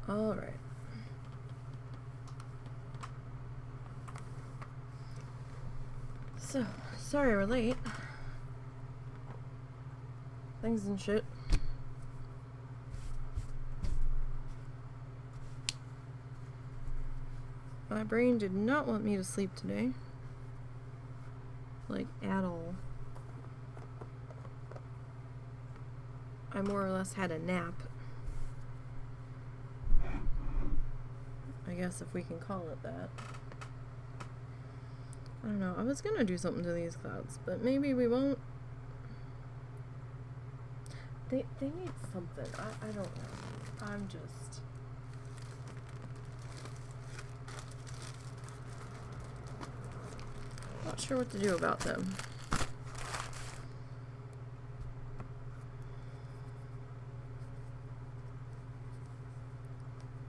All right. So, sorry we're late. Things and shit. My brain did not want me to sleep today. Like, at all. I more or less had a nap. I guess if we can call it that. I don't know. I was gonna do something to these clouds, but maybe we won't. They need something. I don't know. I'm just... not sure what to do about them.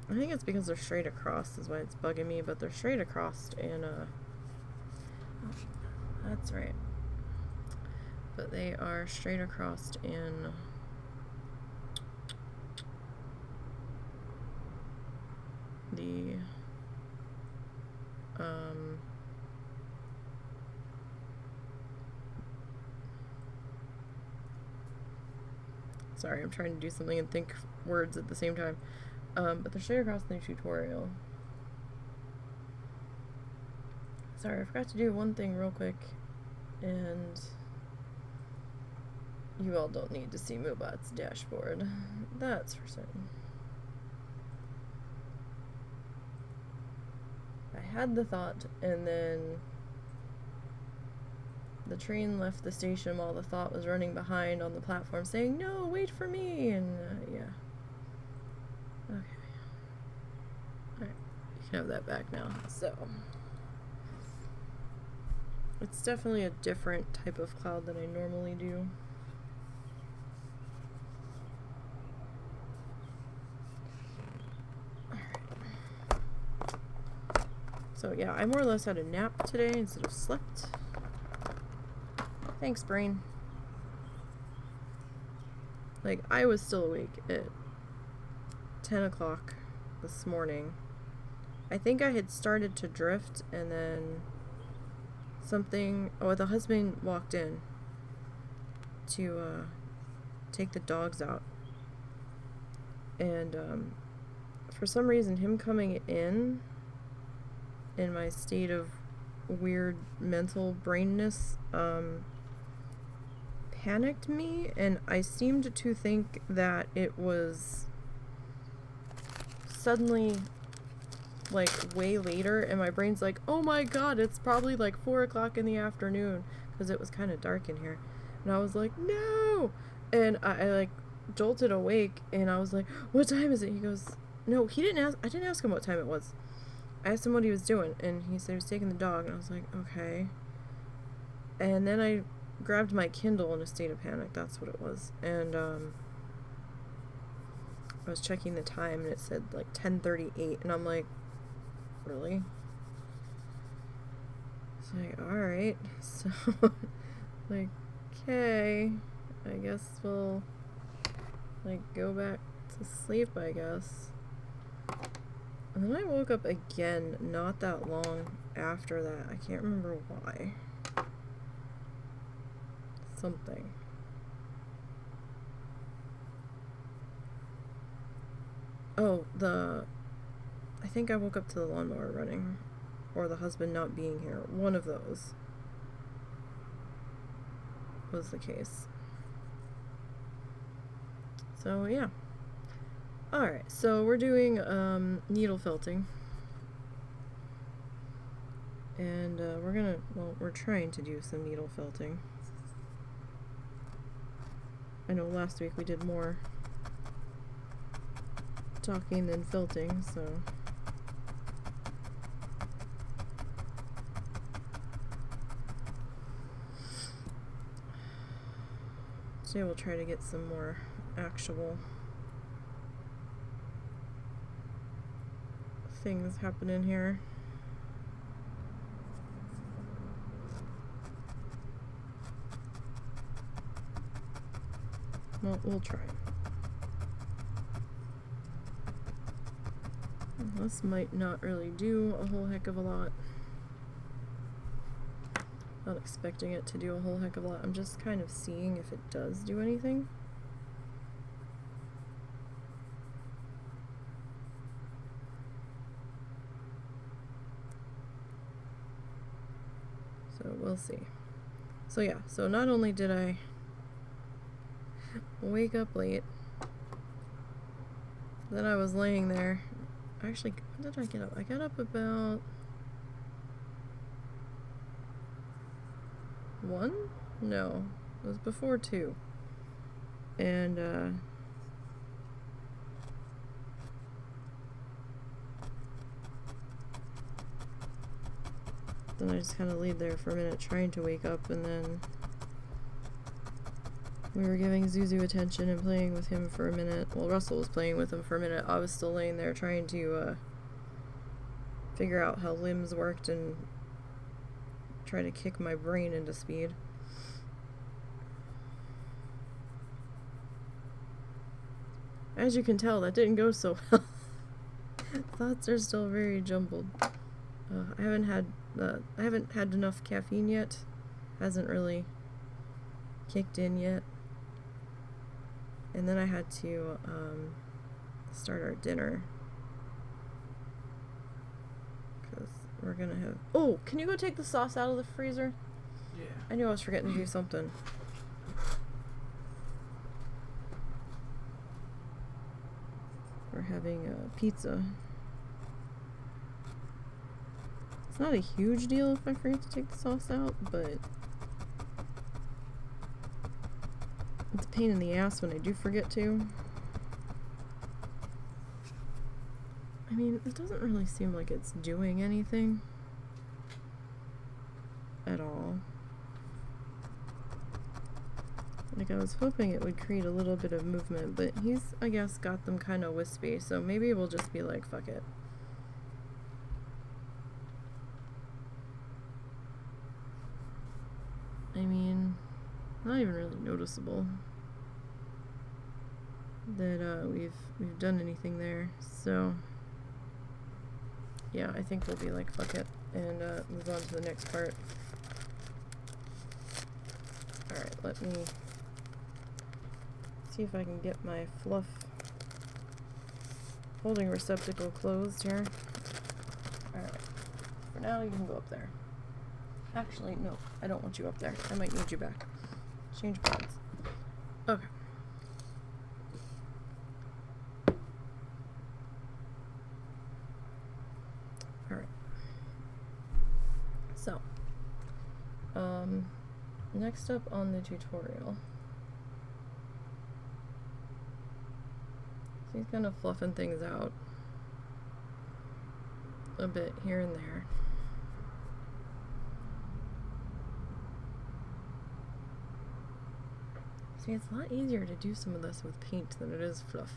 I think it's because they're straight across is why it's bugging me, but they're straight across and that's right. But they are straight across in the sorry, I'm trying to do something and think words at the same time. But they're straight across in the tutorial. Sorry, I forgot to do one thing real quick, and you all don't need to see Moobot's dashboard. That's for certain. I had the thought, and then the train left the station while the thought was running behind on the platform saying, "No, wait for me," and yeah. Okay. Alright, you can have that back now. So, it's definitely a different type of cloud than I normally do. Alright. So yeah, I more or less had a nap today instead of slept. Thanks, brain. Like, I was still awake at 10 o'clock this morning. I think I had started to drift, and then the husband walked in to take the dogs out. And for some reason, him coming in my state of weird mental brainness panicked me, and I seemed to think that it was suddenly like way later, and my brain's like, oh my god, it's probably like 4 o'clock in the afternoon, because it was kind of dark in here. And I was like, no, and I like jolted awake, and I was like, what time is it? He goes, no, he didn't ask. I didn't ask him what time it was. I asked him what he was doing, and he said he was taking the dog, and I was like, okay. And then I grabbed my Kindle in a state of panic. That's what it was. And I was checking the time, and it said like 10:38, and I'm like, really? It's like, alright. So, like, okay, I guess we'll like go back to sleep, I guess. And then I woke up again not that long after that. I can't remember why. Something. Oh, I think I woke up to the lawnmower running, or the husband not being here. One of those was the case. So yeah. Alright, so we're doing needle felting. And we're trying to do some needle felting. I know last week we did more talking than felting, so today we'll try to get some more actual things happening here. Well, we'll try. this might not really do a whole heck of a lot. Not expecting it to do a whole heck of a lot. I'm just kind of seeing if it does do anything. So we'll see. So yeah, so not only did I wake up late, then I was laying there. Actually, when did I get up? I got up about 1? No, it was before 2. And then I just kind of laid there for a minute trying to wake up, and then we were giving Zuzu attention and playing with him for a minute. Well, Russell was playing with him for a minute. I was still laying there trying to figure out how limbs worked and try to kick my brain into speed. As you can tell, that didn't go so well. Thoughts are still very jumbled. I haven't had enough caffeine yet. Hasn't really kicked in yet. And then I had to start our dinner. Because we're gonna have... Oh, can you go take the sauce out of the freezer? Yeah. I knew I was forgetting to do something. We're having pizza. It's not a huge deal if I forget to take the sauce out, but it's a pain in the ass when I do forget to. I mean, it doesn't really seem like it's doing anything at all. Like, I was hoping it would create a little bit of movement, but he's, I guess, got them kind of wispy, so maybe we'll just be like, fuck it. I mean, not even really noticeable that we've done anything there, so yeah, I think we'll be like, fuck it, and move on to the next part. Alright, let me see if I can get my fluff holding receptacle closed here. Alright, for now you can go up there. Actually, no, I don't want you up there. I might need you back. Change plans. Okay. Alright. So, next up on the tutorial. So he's kind of fluffing things out a bit here and there. See, it's a lot easier to do some of this with paint than it is fluff.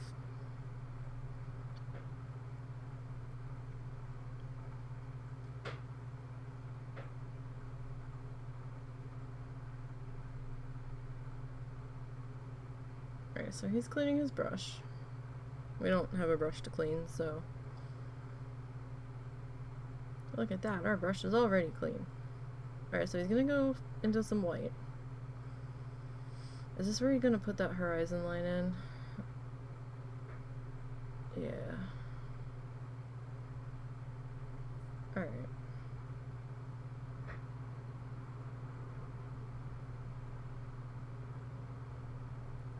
Alright, so he's cleaning his brush. We don't have a brush to clean, so... Look at that, our brush is already clean. Alright, so he's gonna go into some white. Is this where you're gonna put that horizon line in? Yeah. Alright.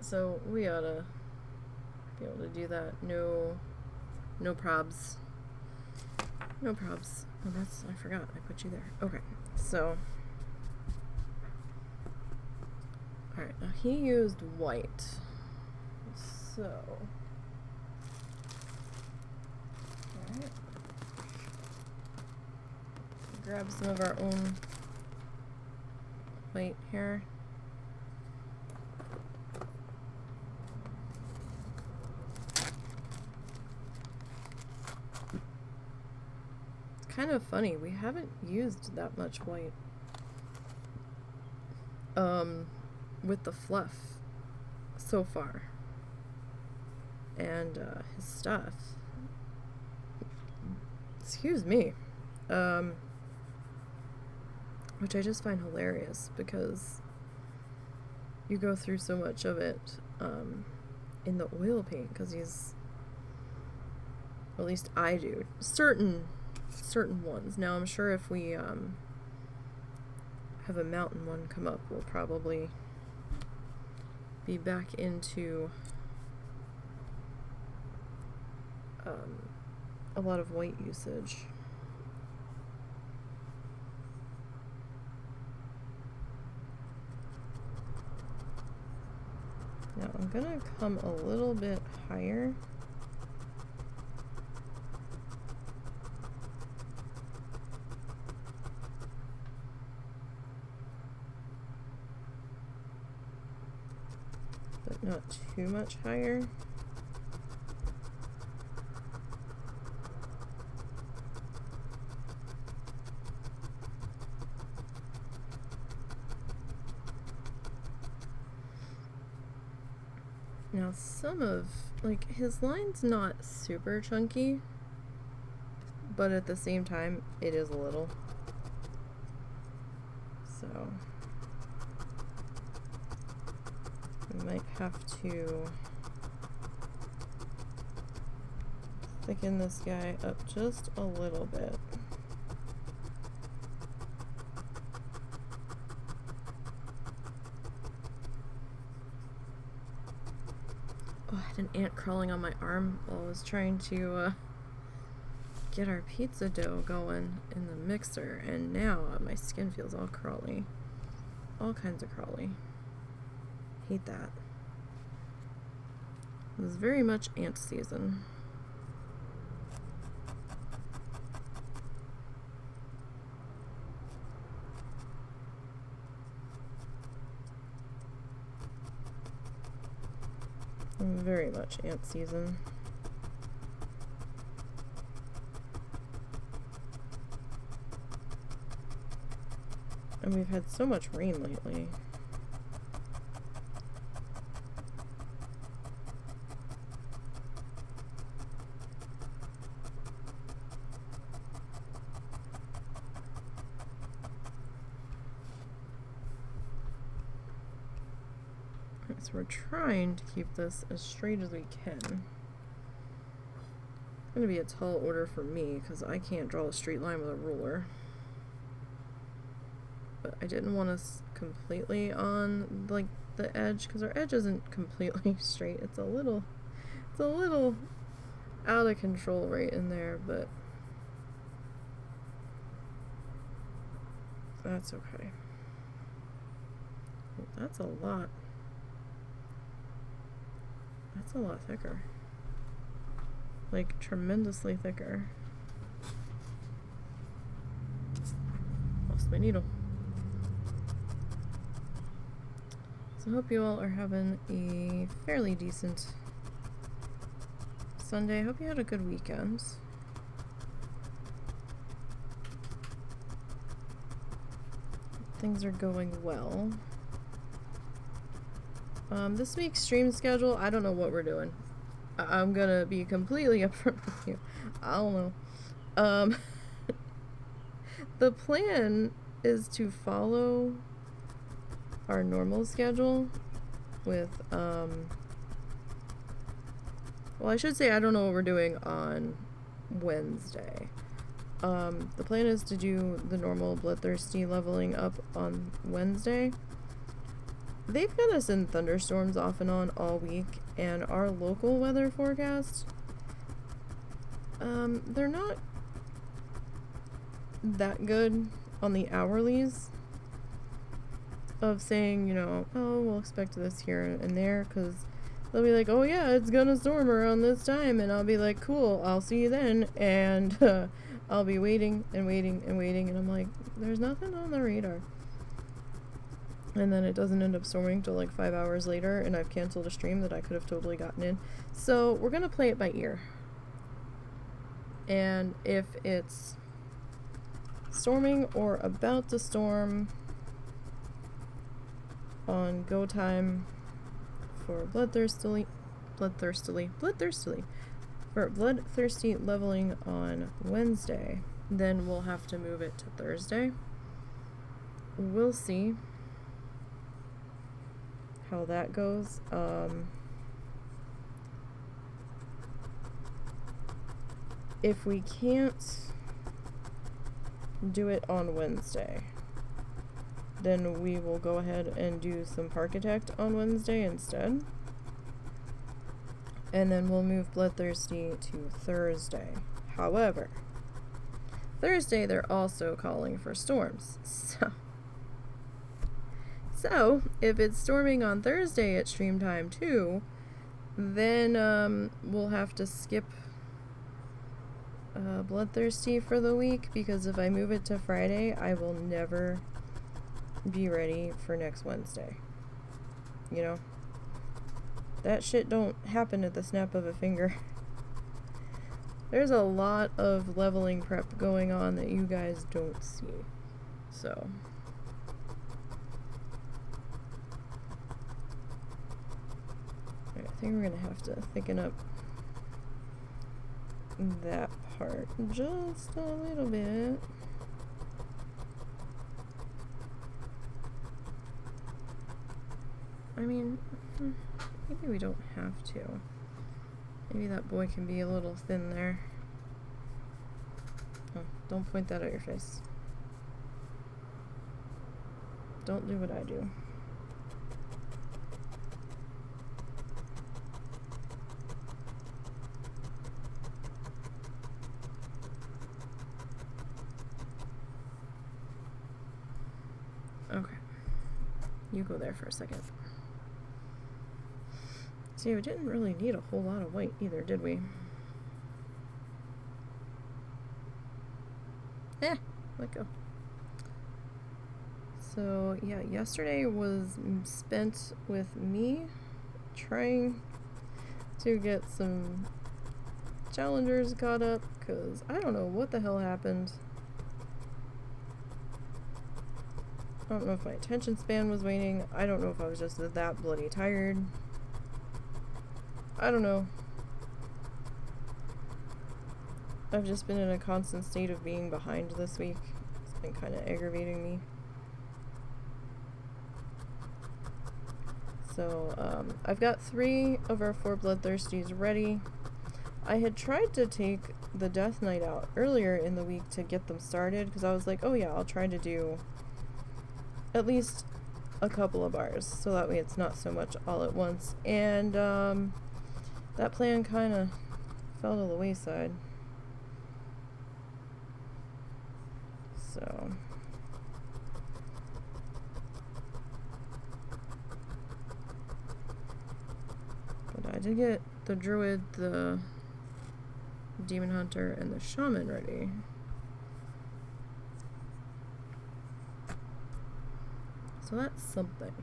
So we ought to be able to do that. No probs. No probs. Oh, I forgot. I put you there. Okay. So... Alright, now he used white. So... Alright. Grab some of our own white here. It's kind of funny, we haven't used that much white. With the fluff so far, and his stuff Excuse me. Which I just find hilarious because you go through so much of it in the oil paint, because he's, or at least I do, certain ones. Now I'm sure if we have a mountain one come up, we'll probably be back into a lot of white usage. Now I'm gonna come a little bit higher. But not too much higher. Now some of, like, his line's not super chunky, but at the same time it is a little. So we might have to thicken this guy up just a little bit. Oh, I had an ant crawling on my arm while I was trying to get our pizza dough going in the mixer, and now my skin feels all crawly. All kinds of crawly. Hate that. This is very much ant season. Very much ant season. And we've had so much rain lately. So we're trying to keep this as straight as we can. It's going to be a tall order for me because I can't draw a straight line with a ruler. But I didn't want us completely on like the edge, because our edge isn't completely straight. It's a little out of control right in there, but that's okay. Well, that's a lot. That's a lot thicker. Like, tremendously thicker. Lost my needle. So I hope you all are having a fairly decent Sunday. I hope you had a good weekend. Things are going well. This week's stream schedule, I don't know what we're doing. I'm gonna be completely upfront with you. I don't know. The plan is to follow our normal schedule with, well, I should say I don't know what we're doing on Wednesday. The plan is to do the normal Bloodthirsty leveling up on Wednesday. They've got us in thunderstorms off and on all week, and our local weather forecast, they're not that good on the hourlies of saying, you know, oh, we'll expect this here and there, because they'll be like, oh yeah, it's gonna storm around this time, and I'll be like, cool, I'll see you then, and I'll be waiting and waiting and waiting, and I'm like, there's nothing on the radar. And then it doesn't end up storming till like 5 hours later, and I've canceled a stream that I could have totally gotten in. So we're gonna play it by ear. And if it's storming or about to storm on go time for Bloodthirstily, for for bloodthirsty leveling on Wednesday. Then we'll have to move it to Thursday. We'll see how that goes. If we can't do it on Wednesday, then we will go ahead and do some Parkitect on Wednesday instead. And then we'll move Bloodthirsty to Thursday. However, Thursday they're also calling for storms. So if it's storming on Thursday at stream time too, then we'll have to skip Bloodthirsty for the week, because if I move it to Friday, I will never be ready for next Wednesday. You know? That shit don't happen at the snap of a finger. There's a lot of leveling prep going on that you guys don't see. So I think we're gonna have to thicken up that part just a little bit. I mean, maybe we don't have to. Maybe that boy can be a little thin there. Oh, don't point that at your face. Don't do what I do. Okay. You go there for a second. See, we didn't really need a whole lot of white either, did we? Let go. So, yeah, yesterday was spent with me trying to get some challengers caught up, because I don't know what the hell happened. I don't know if my attention span was waning. I don't know if I was just that bloody tired. I don't know. I've just been in a constant state of being behind this week. It's been kind of aggravating me. So, I've got 3 of our 4 Bloodthirsties ready. I had tried to take the Death Knight out earlier in the week to get them started, because I was like, oh yeah, I'll try to do at least a couple of bars, so that way it's not so much all at once. And, that plan kind of fell to the wayside. So but I did get the Druid, the Demon Hunter, and the Shaman ready. So that's something,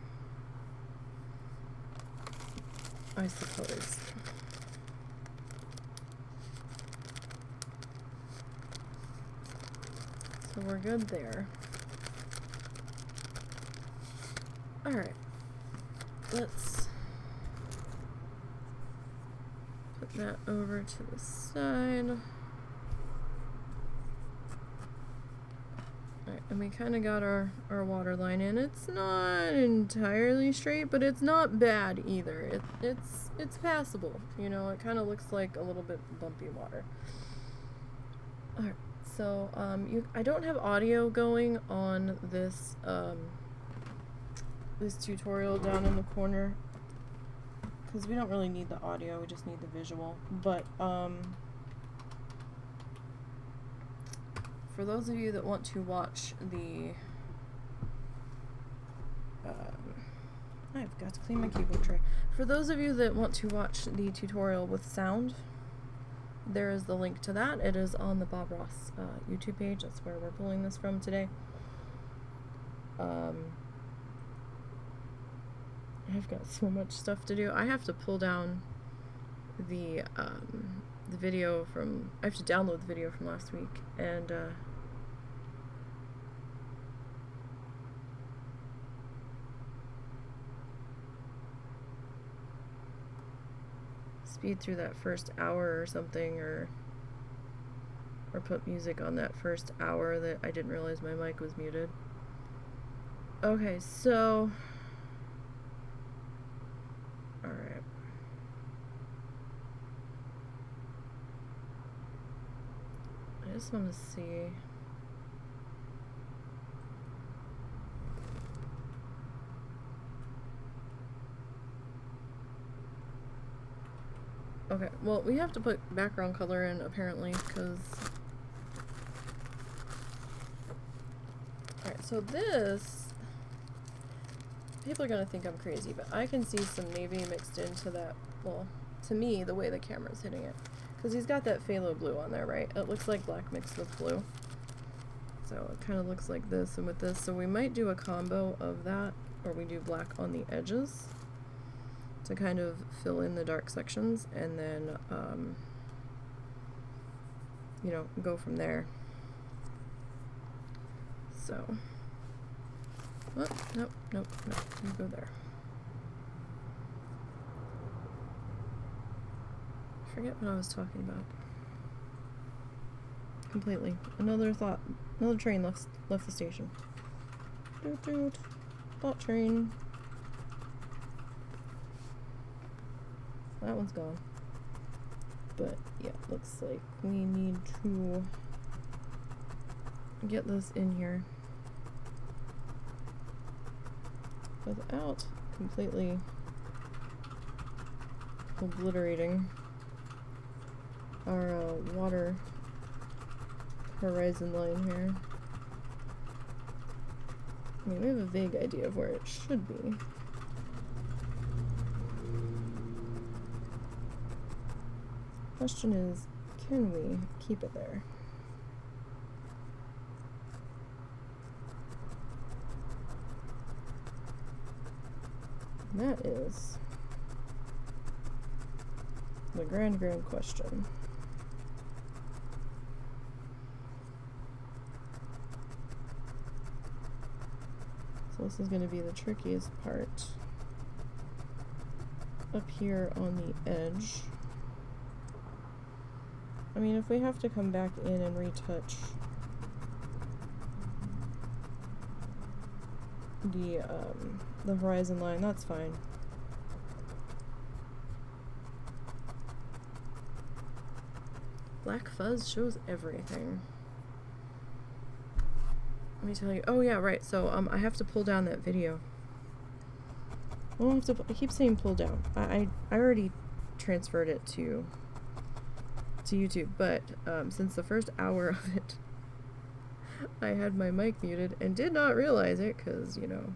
I suppose. So we're good there. Alright. Let's put that over to the side. Alright, and we kind of got our water line in. It's not entirely straight, but it's not bad either. It's passable. You know, it kind of looks like a little bit bumpy water. Alright. So, I don't have audio going on this, this tutorial down in the corner, because we don't really need the audio, we just need the visual. But, for those of you that want to watch the, I've got to clean my keyboard tray. For those of you that want to watch the tutorial with sound, there is the link to that. It is on the Bob Ross YouTube page. That's where we're pulling this from today. I've got so much stuff to do. I have to pull down the video from... I have to download the video from last week. And speed through that first hour or something, or put music on that first hour that I didn't realize my mic was muted. Okay, so alright. I just want to see. Okay, well, we have to put background color in, apparently, because... Alright, so this... People are gonna think I'm crazy, but I can see some navy mixed into that, well, to me, the way the camera's hitting it. Because he's got that phthalo blue on there, right? It looks like black mixed with blue. So it kind of looks like this and with this. So we might do a combo of that, or we do black on the edges to kind of fill in the dark sections, and then, you know, go from there. So, oh, nope, you go there. I forget what I was talking about. Completely. Another train left the station. Doot doot. Thought train. That one's gone. But yeah, looks like we need to get this in here without completely obliterating our water horizon line here. I mean, we have a vague idea of where it should be. Question is, can we keep it there? And that is the grand question. So this is going to be the trickiest part. Up here on the edge. I mean, if we have to come back in and retouch the horizon line, that's fine. Black fuzz shows everything. Let me tell you. Oh yeah, right. So I have to pull down that video. I keep saying pull down. I already transferred it to YouTube, but since the first hour of it, I had my mic muted and did not realize it, because, you know,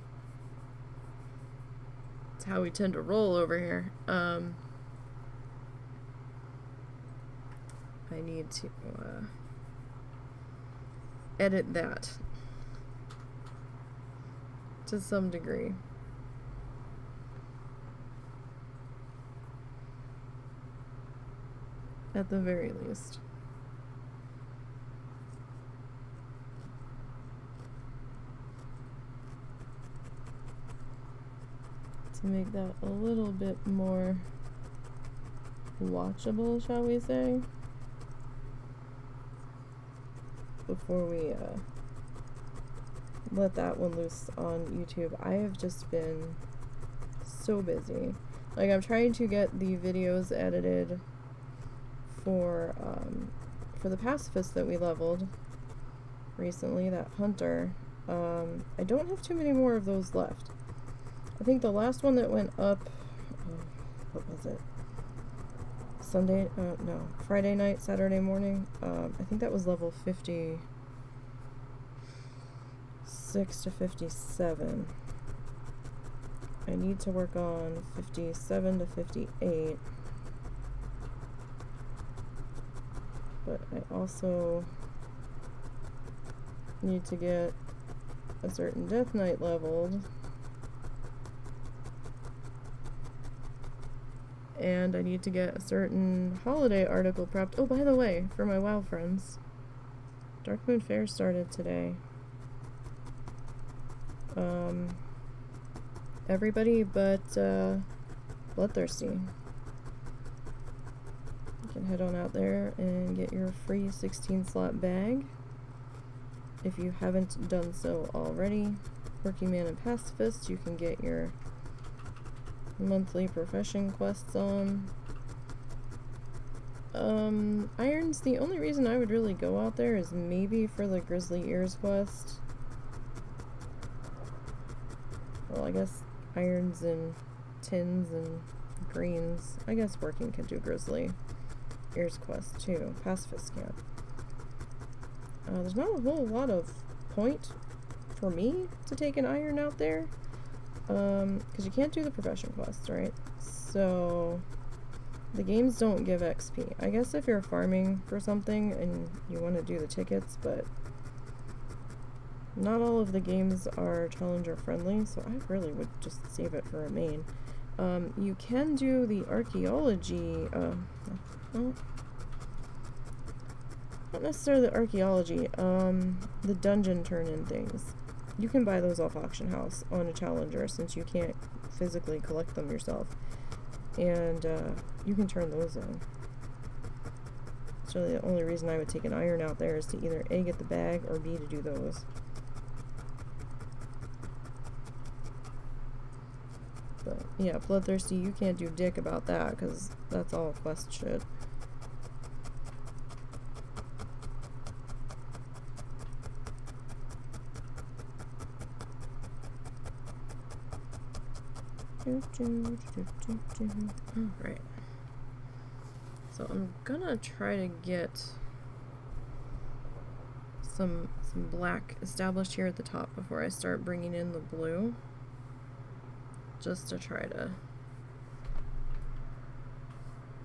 it's how we tend to roll over here. I need to edit that to some degree. At the very least. To make that a little bit more watchable, shall we say, before we let that one loose on YouTube. I have just been so busy. Like, I'm trying to get the videos edited for the pacifist that we leveled recently, that hunter. I don't have too many more of those left. I think the last one that went up, what was it? Friday night, Saturday morning. I think that was level 56 to 57. I need to work on 57 to 58. But I also need to get a certain Death Knight leveled. And I need to get a certain holiday article prepped. Oh, by the way, for my WoW friends, Dark Moon Fair started today. Everybody but Bloodthirsty. You can head on out there and get your free 16 slot bag. If you haven't done so already, Working Man and Pacifist, you can get your monthly profession quests on. Iron's the only reason I would really go out there is maybe for the Grizzly Ears quest. Well, I guess irons and tins and greens. I guess Working can do Grizzly Ears quest too. Pacifist can't. There's not a whole lot of point for me to take an iron out there. Because you can't do the profession quests, right? So the games don't give XP. I guess if you're farming for something and you want to do the tickets, but not all of the games are challenger friendly, so I really would just save it for a main. You can do the archaeology, well, not necessarily the archaeology, the dungeon turn-in things. You can buy those off Auction House on a challenger since you can't physically collect them yourself. And you can turn those in. So the only reason I would take an iron out there is to either A, get the bag, or B, to do those. But yeah, Bloodthirsty, you can't do dick about that because that's all quest shit. Alright. So I'm gonna try to get some black established here at the top before I start bringing in the blue. Just to try to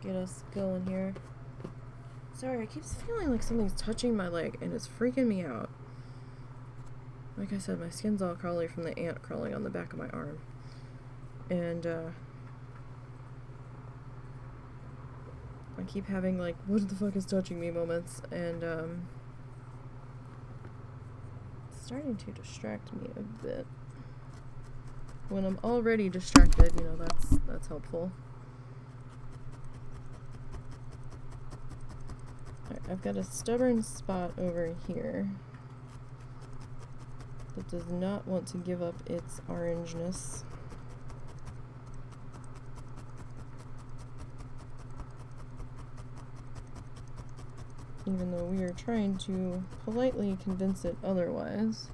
get us going here. Sorry, I keep feeling like something's touching my leg and it's freaking me out. Like I said, my skin's all crawly from the ant crawling on the back of my arm. And I keep having like, what the fuck is touching me moments, and it's starting to distract me a bit. When I'm already distracted, you know, that's helpful. Alright, I've got a stubborn spot over here that does not want to give up its orangeness. Even though we are trying to politely convince it otherwise.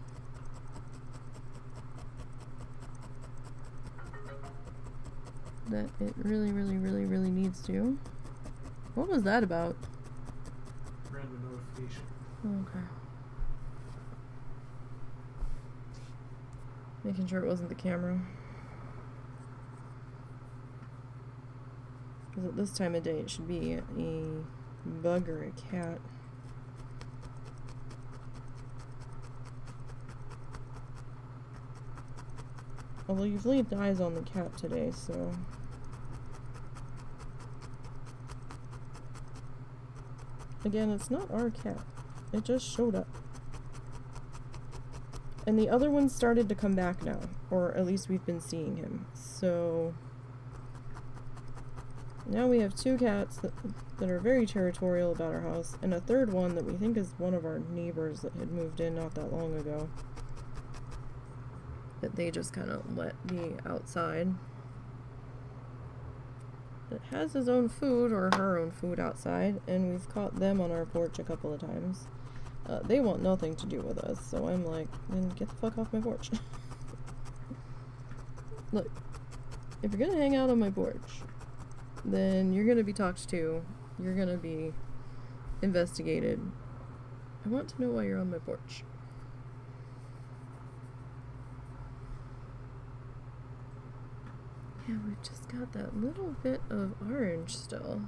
That it really, really, really, really needs to. What was that about? Random notification. Okay. Making sure it wasn't the camera. Because at this time of day it should be a bug or a cat. Although you've laid eyes on the cat today, so... Again, it's not our cat. It just showed up. And the other one started to come back now. Or at least we've been seeing him. So... Now we have two cats that are very territorial about our house, and a third one that we think is one of our neighbors that had moved in not that long ago. That they just kind of let be outside. That has his own food, or her own food outside, and we've caught them on our porch a couple of times. They want nothing to do with us, so I'm like, then get the fuck off my porch. Look, if you're gonna hang out on my porch, then you're gonna be talked to, you're gonna be investigated. I want to know why you're on my porch. Yeah, we've just got that little bit of orange still.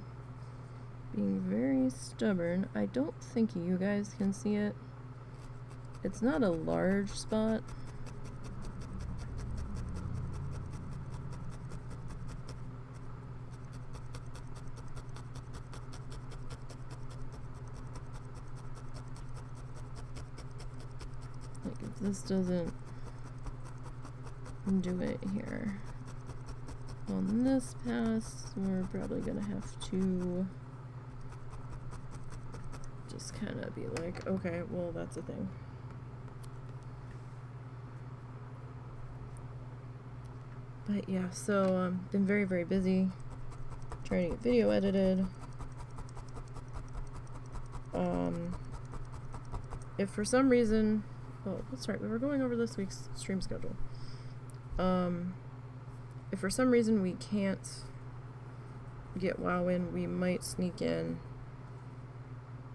Being very stubborn. I don't think you guys can see it. It's not a large spot. Like, if this doesn't do it here on this pass, we're probably gonna have to just kind of be like, okay, well, that's a thing. But yeah, so been very, very busy trying to get video edited. If for some reason, oh, that's right, we were going over this week's stream schedule. If for some reason we can't get WoW in, we might sneak in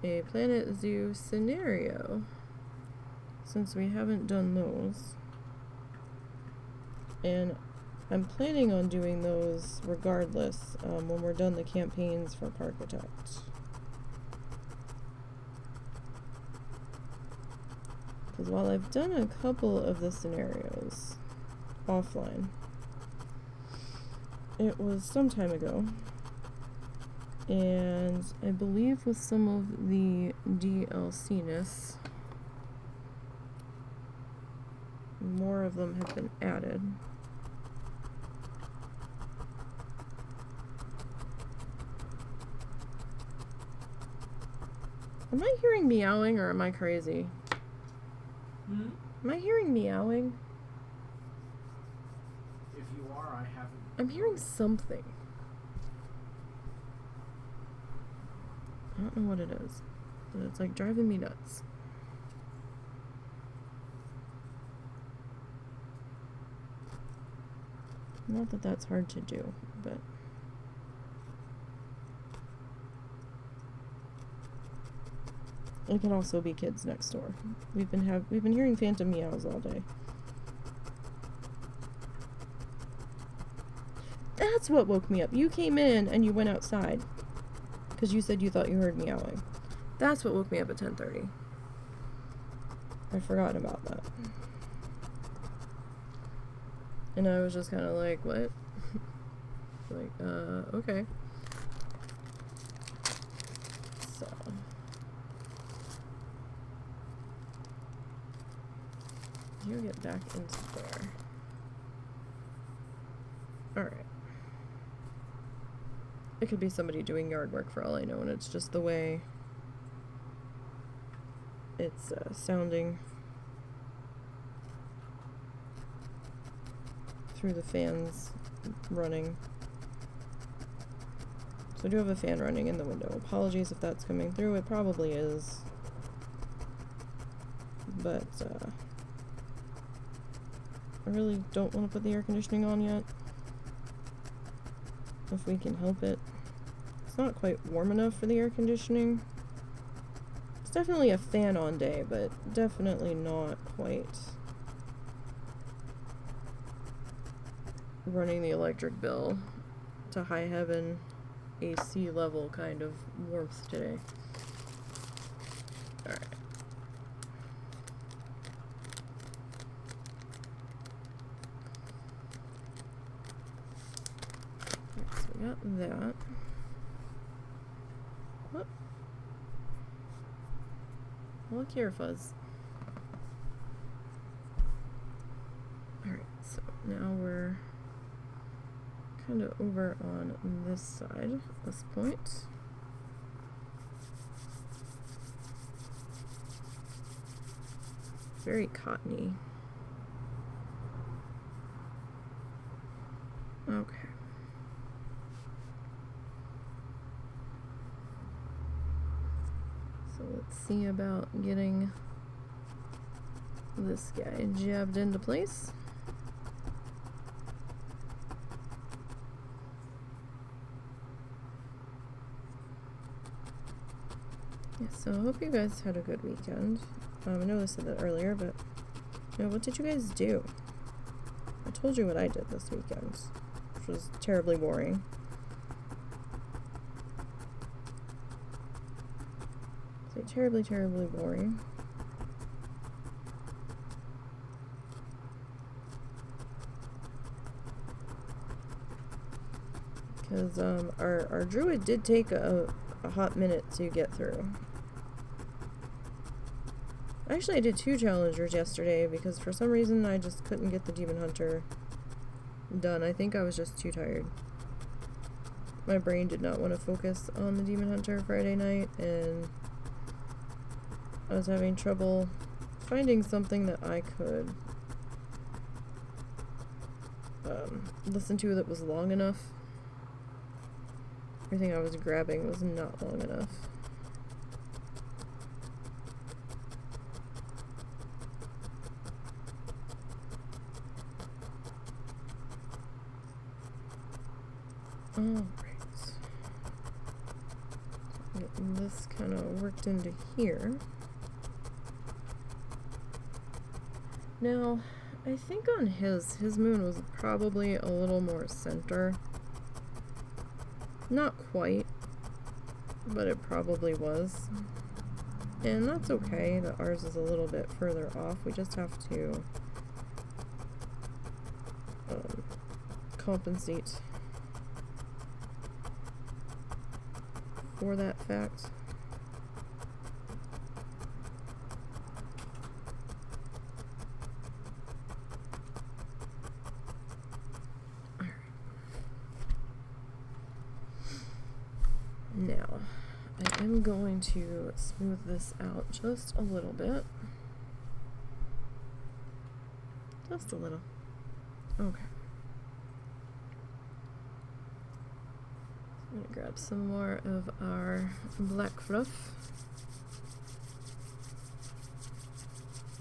a Planet Zoo scenario, since we haven't done those. And I'm planning on doing those regardless when we're done the campaigns for precut. Because while I've done a couple of the scenarios offline, it was some time ago, and I believe with some of the DLC-ness, more of them have been added. Am I hearing meowing or am I crazy? Hmm? Am I hearing meowing? If you are, I haven't. I'm hearing something. I don't know what it is, but it's like driving me nuts. Not that that's hard to do, but it can also be kids next door. We've been hearing phantom meows all day. That's what woke me up. You came in and you went outside because you said you thought you heard meowing. That's what woke me up at 10:30. I'd forgotten about that. And I was just kind of like, what? Like, okay. So. You get back into there. Alright. It could be somebody doing yard work for all I know, and it's just the way it's sounding through the fans running. So I do have a fan running in the window. Apologies if that's coming through. It probably is. But I really don't want to put the air conditioning on yet, if we can help it. It's not quite warm enough for the air conditioning. It's definitely a fan on day, but definitely not quite running the electric bill to high heaven AC level kind of warmth today. Alright. So we got that. Whoop. Look here, Fuzz. Alright, so now we're kind of over on this side at this point. Very cottony. Okay. So let's see about getting this guy jabbed into place. Yeah, so I hope you guys had a good weekend. I know I said that earlier, but you know, what did you guys do? I told you what I did this weekend, which was terribly boring. So terribly, terribly boring. Because our druid did take a hot minute to get through. Actually, I did 2 challengers yesterday because for some reason I just couldn't get the Demon Hunter done. I think I was just too tired. My brain did not want to focus on the Demon Hunter Friday night, and I was having trouble finding something that I could listen to that was long enough. Everything I was grabbing was not long enough. Alright. Getting this kind of worked into here. Now, I think on his moon was probably a little more center. Not quite, but it probably was. And that's okay that ours is a little bit further off. We just have to compensate for that fact. Now, I am going to smooth this out just a little bit. Just a little. Okay. I'm going to grab some more of our black fluff.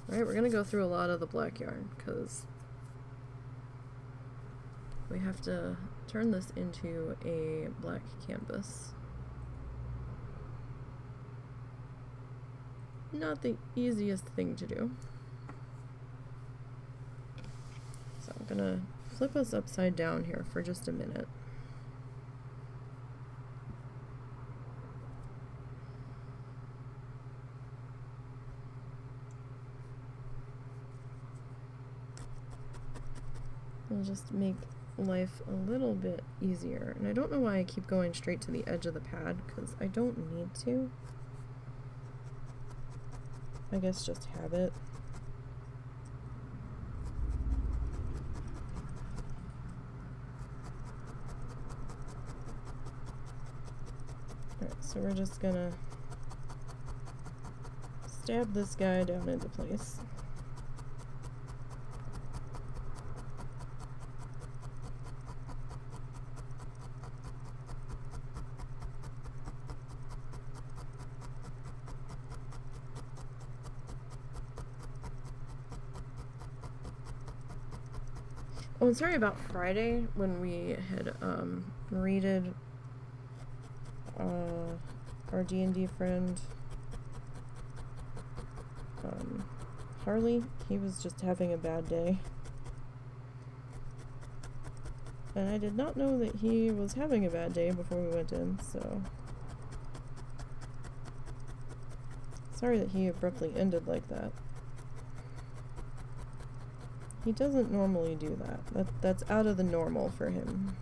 Alright, we're going to go through a lot of the black yarn because we have to turn this into a black canvas. Not the easiest thing to do. So I'm gonna flip us upside down here for just a minute. It'll just make life a little bit easier. And I don't know why I keep going straight to the edge of the pad, because I don't need to. I guess just habit. Alright, so we're just gonna stab this guy down into place. Oh, and sorry about Friday when we had raided our D&D friend Harley. He was just having a bad day. And I did not know that he was having a bad day before we went in, so sorry that he abruptly ended like that. He doesn't normally do that. That's out of the normal for him,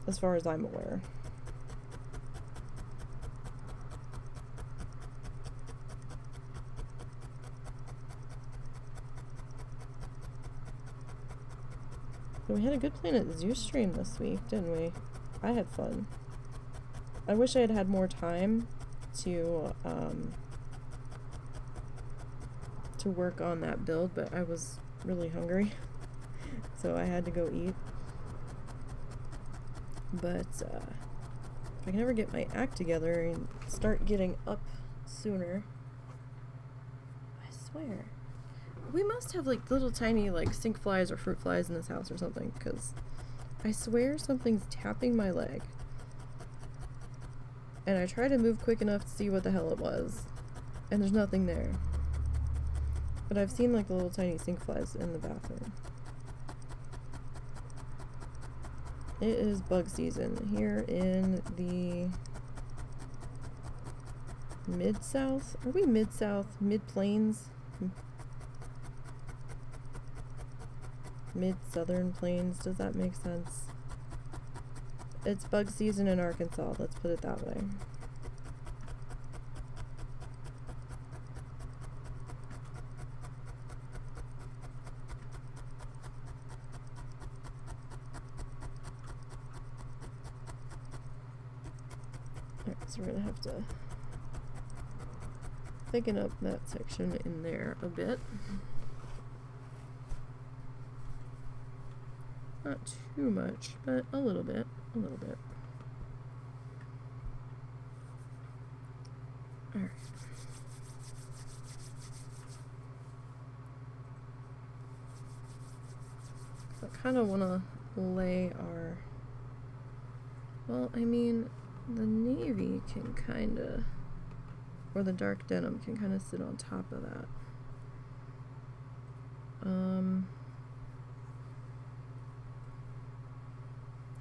as far as I'm aware. But we had a good Planet Zoo stream this week, didn't we? I had fun. I wish I had had more time to work on that build, but I was really hungry, so I had to go eat. But if I can ever get my act together and start getting up sooner, I swear. We must have like little tiny like stink flies or fruit flies in this house or something, because I swear something's tapping my leg. And I try to move quick enough to see what the hell it was, and there's nothing there. But I've seen like little tiny stink flies in the bathroom. It is bug season here in the Mid-South. Are we Mid-South? Mid-Plains? Mid-Southern Plains? Does that make sense? It's bug season in Arkansas, let's put it that way. So we're gonna have to thicken up that section in there a bit. Not too much, but a little bit, a little bit. Alright. So I kind of want to lay our, well, I mean, the navy can kind of, or the dark denim can kind of sit on top of that.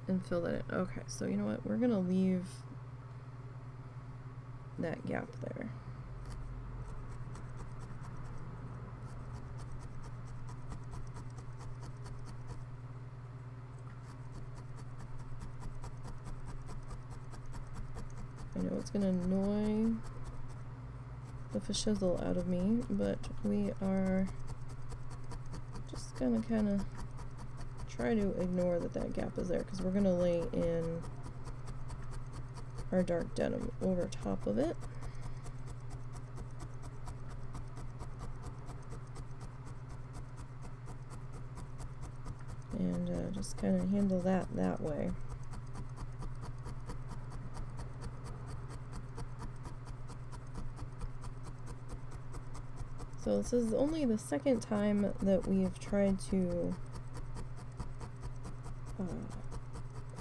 And fill that in. Okay, so you know what? We're gonna leave that gap there. I know it's gonna annoy the fashizzle out of me, but we are just gonna kind of try to ignore that gap is there, because we're gonna lay in our dark denim over top of it. And just kind of handle that way. So this is only the second time that we've tried to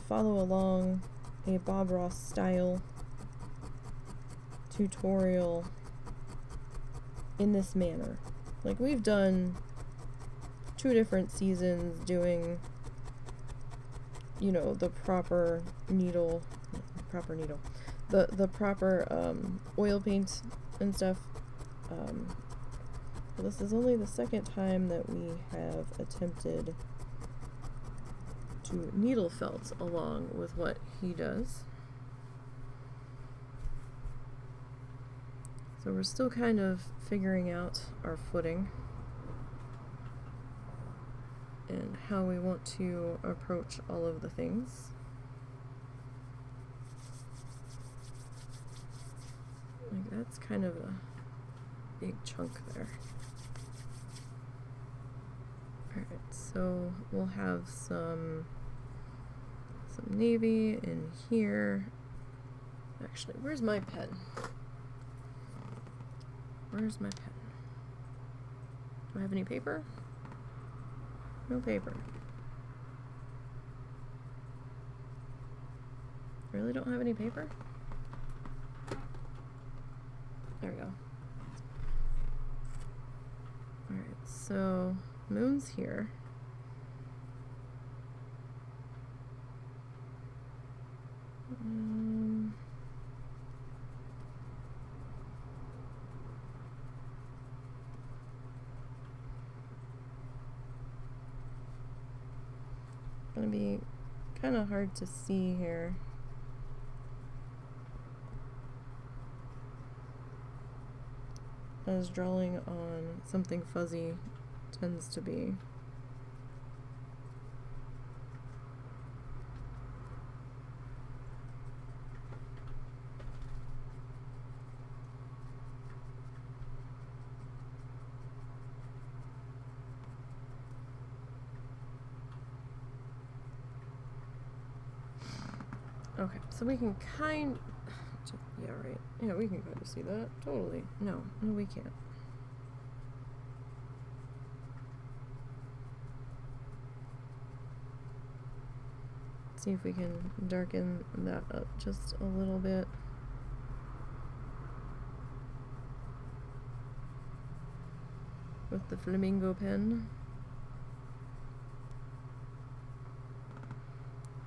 follow along a Bob Ross style tutorial in this manner. Like, we've done 2 different seasons doing, you know, the proper needle, the proper oil paint and stuff. But this is only the second time that we have attempted to needle felt along with what he does. So we're still kind of figuring out our footing and how we want to approach all of the things. Like, that's kind of a big chunk there. Alright, so we'll have some navy in here. Actually, where's my pen? Where's my pen? Do I have any paper? No paper. Really don't have any paper? There we go. Alright, so Moon's here. Gonna be kind of hard to see here. As drawing on something fuzzy tends to be. Okay, so we can yeah, right. Yeah, we can kind of see that. Totally. No, we can't. See if we can darken that up just a little bit. With the flamingo pen.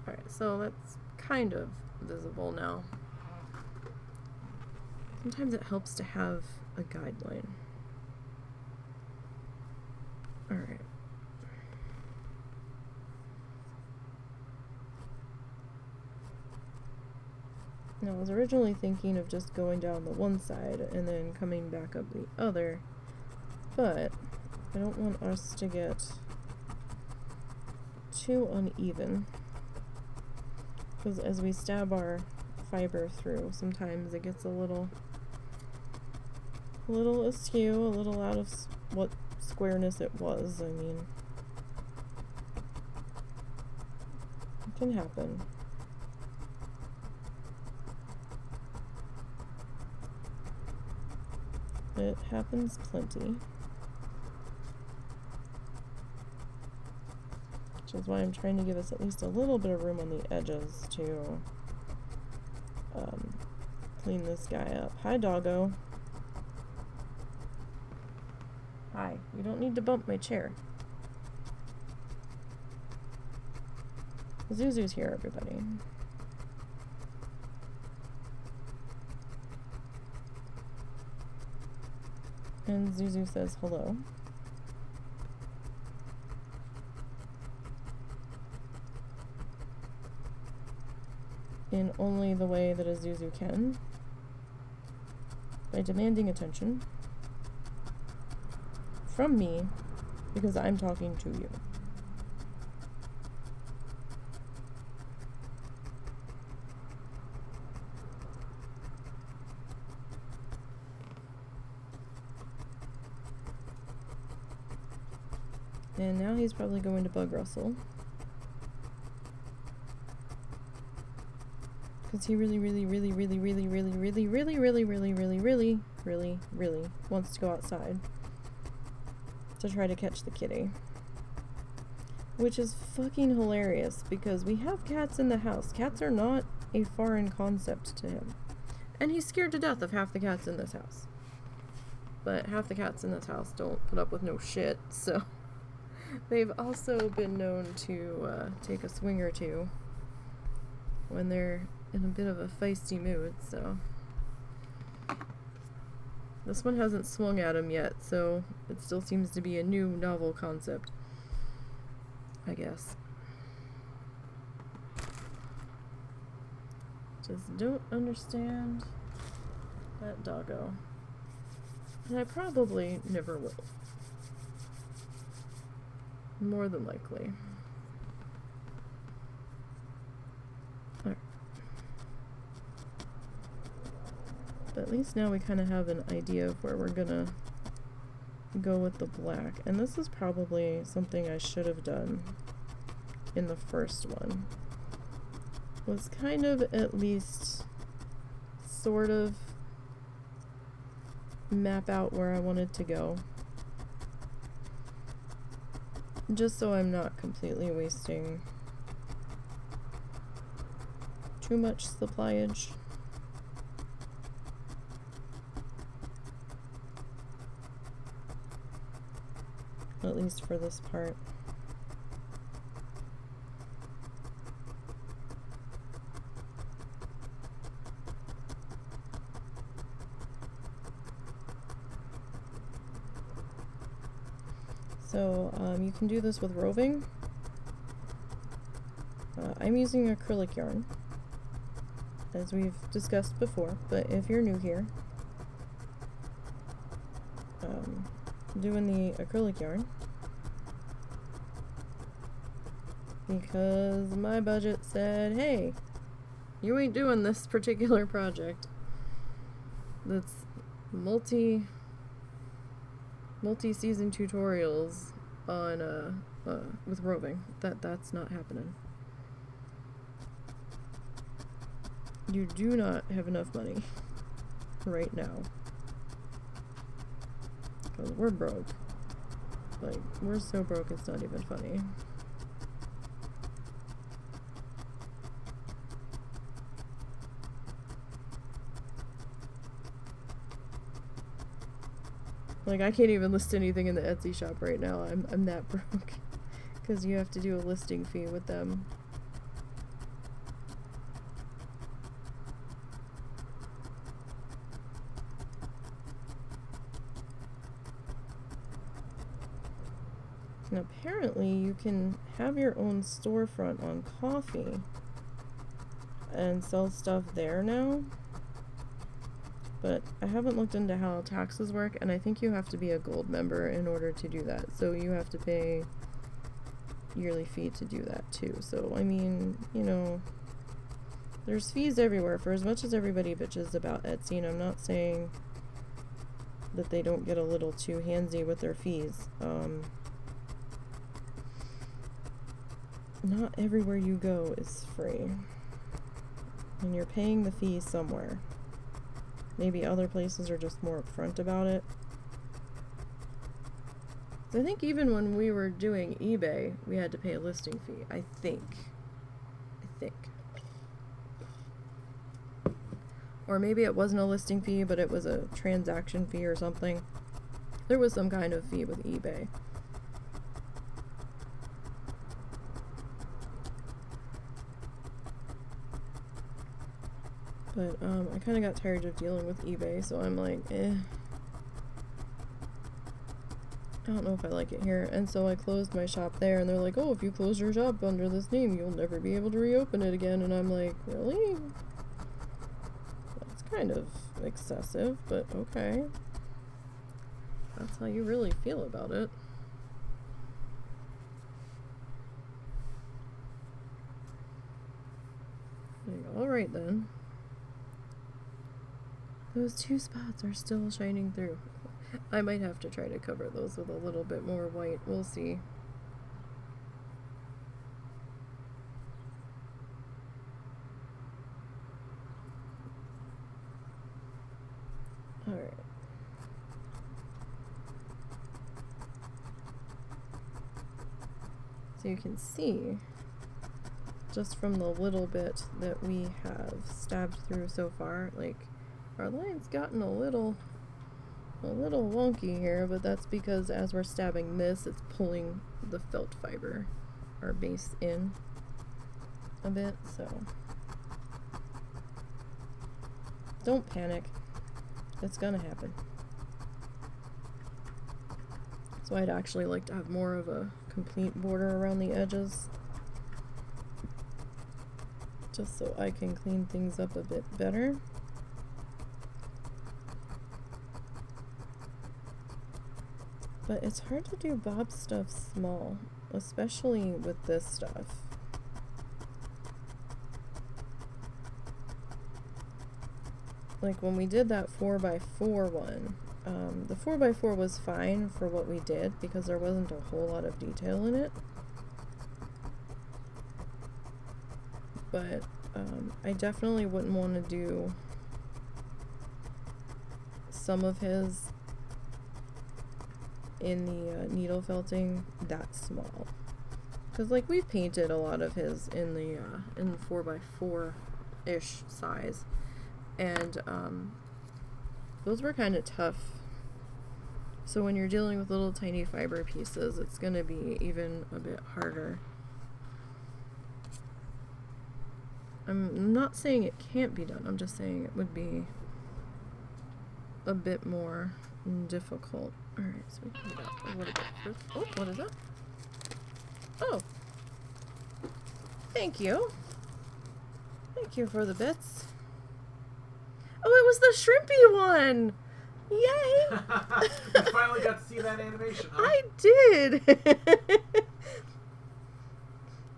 Alright, so that's kind of visible now. Sometimes it helps to have a guideline. Alright. Now, I was originally thinking of just going down the one side and then coming back up the other, but I don't want us to get too uneven, because as we stab our fiber through, sometimes it gets a little a little askew, a little out of what squareness it was. I mean, it can happen. It happens plenty. Which is why I'm trying to give us at least a little bit of room on the edges to clean this guy up. Hi, doggo. Hi. You don't need to bump my chair. Zuzu's here, everybody. And Zuzu says hello. In only the way that a Zuzu can. By demanding attention. From me. Because I'm talking to you. And now he's probably going to bug Russell. Because he really wants to go outside to try to catch the kitty. Which is fucking hilarious because we have cats in the house. Cats are not a foreign concept to him. And he's scared to death of half the cats in this house. But half the cats in this house don't put up with no shit, so... They've also been known to take a swing or two when they're in a bit of a feisty mood, so... This one hasn't swung at him yet, so it still seems to be a new, novel concept, I guess. Just don't understand that doggo. And I probably never will. More than likely. Alright. But at least now we kind of have an idea of where we're gonna go with the black. And this is probably something I should have done in the first one. Was kind of at least sort of map out where I wanted to go. Just so I'm not completely wasting too much supplyage. At least for this part. So, you can do this with roving. I'm using acrylic yarn, as we've discussed before, but if you're new here, doing the acrylic yarn, because my budget said, hey, you ain't doing this particular project that's multi-season tutorials on with roving. That's not happening. You do not have enough money right now. Because we're broke. Like, we're so broke it's not even funny. Like, I can't even list anything in the Etsy shop right now. I'm that broke. Because you have to do a listing fee with them. And apparently you can have your own storefront on Kofi and sell stuff there now. But I haven't looked into how taxes work, and I think you have to be a gold member in order to do that. So you have to pay yearly fee to do that too. So, I mean, you know, there's fees everywhere for as much as everybody bitches about Etsy, and I'm not saying that they don't get a little too handsy with their fees. Not everywhere you go is free. And you're paying the fee somewhere. Maybe other places are just more upfront about it. I think even when we were doing eBay, we had to pay a listing fee. I think. Or maybe it wasn't a listing fee, but it was a transaction fee or something. There was some kind of fee with eBay. But I kind of got tired of dealing with eBay, so I'm like, I don't know if I like it here. And so I closed my shop there, and they're like, oh, if you close your shop under this name, you'll never be able to reopen it again. And I'm like, really? That's kind of excessive, but okay. That's how you really feel about it. Like, alright then. Those two spots are still shining through. I might have to try to cover those with a little bit more white. We'll see. Alright. So you can see, just from the little bit that we have stabbed through so far, like, our line's gotten a little wonky here, but that's because as we're stabbing this, it's pulling the felt fiber, our base, in a bit, so don't panic. It's gonna happen. So I'd actually like to have more of a complete border around the edges, just so I can clean things up a bit better. But it's hard to do Bob stuff small, especially with this stuff. Like when we did that 4x4 one, the 4x4 was fine for what we did because there wasn't a whole lot of detail in it. But I definitely wouldn't want to do some of his in the needle felting that small, because like we've painted a lot of his in the 4x4 ish size, and those were kind of tough. So when you're dealing with little tiny fiber pieces, it's going to be even a bit harder. I'm not saying it can't be done, I'm just saying it would be a bit more difficult. Alright, so we can do that a little bit first. Oh, what is that? Oh. Thank you. Thank you for the bits. Oh, it was the shrimpy one! Yay! You finally got to see that animation, huh? I did!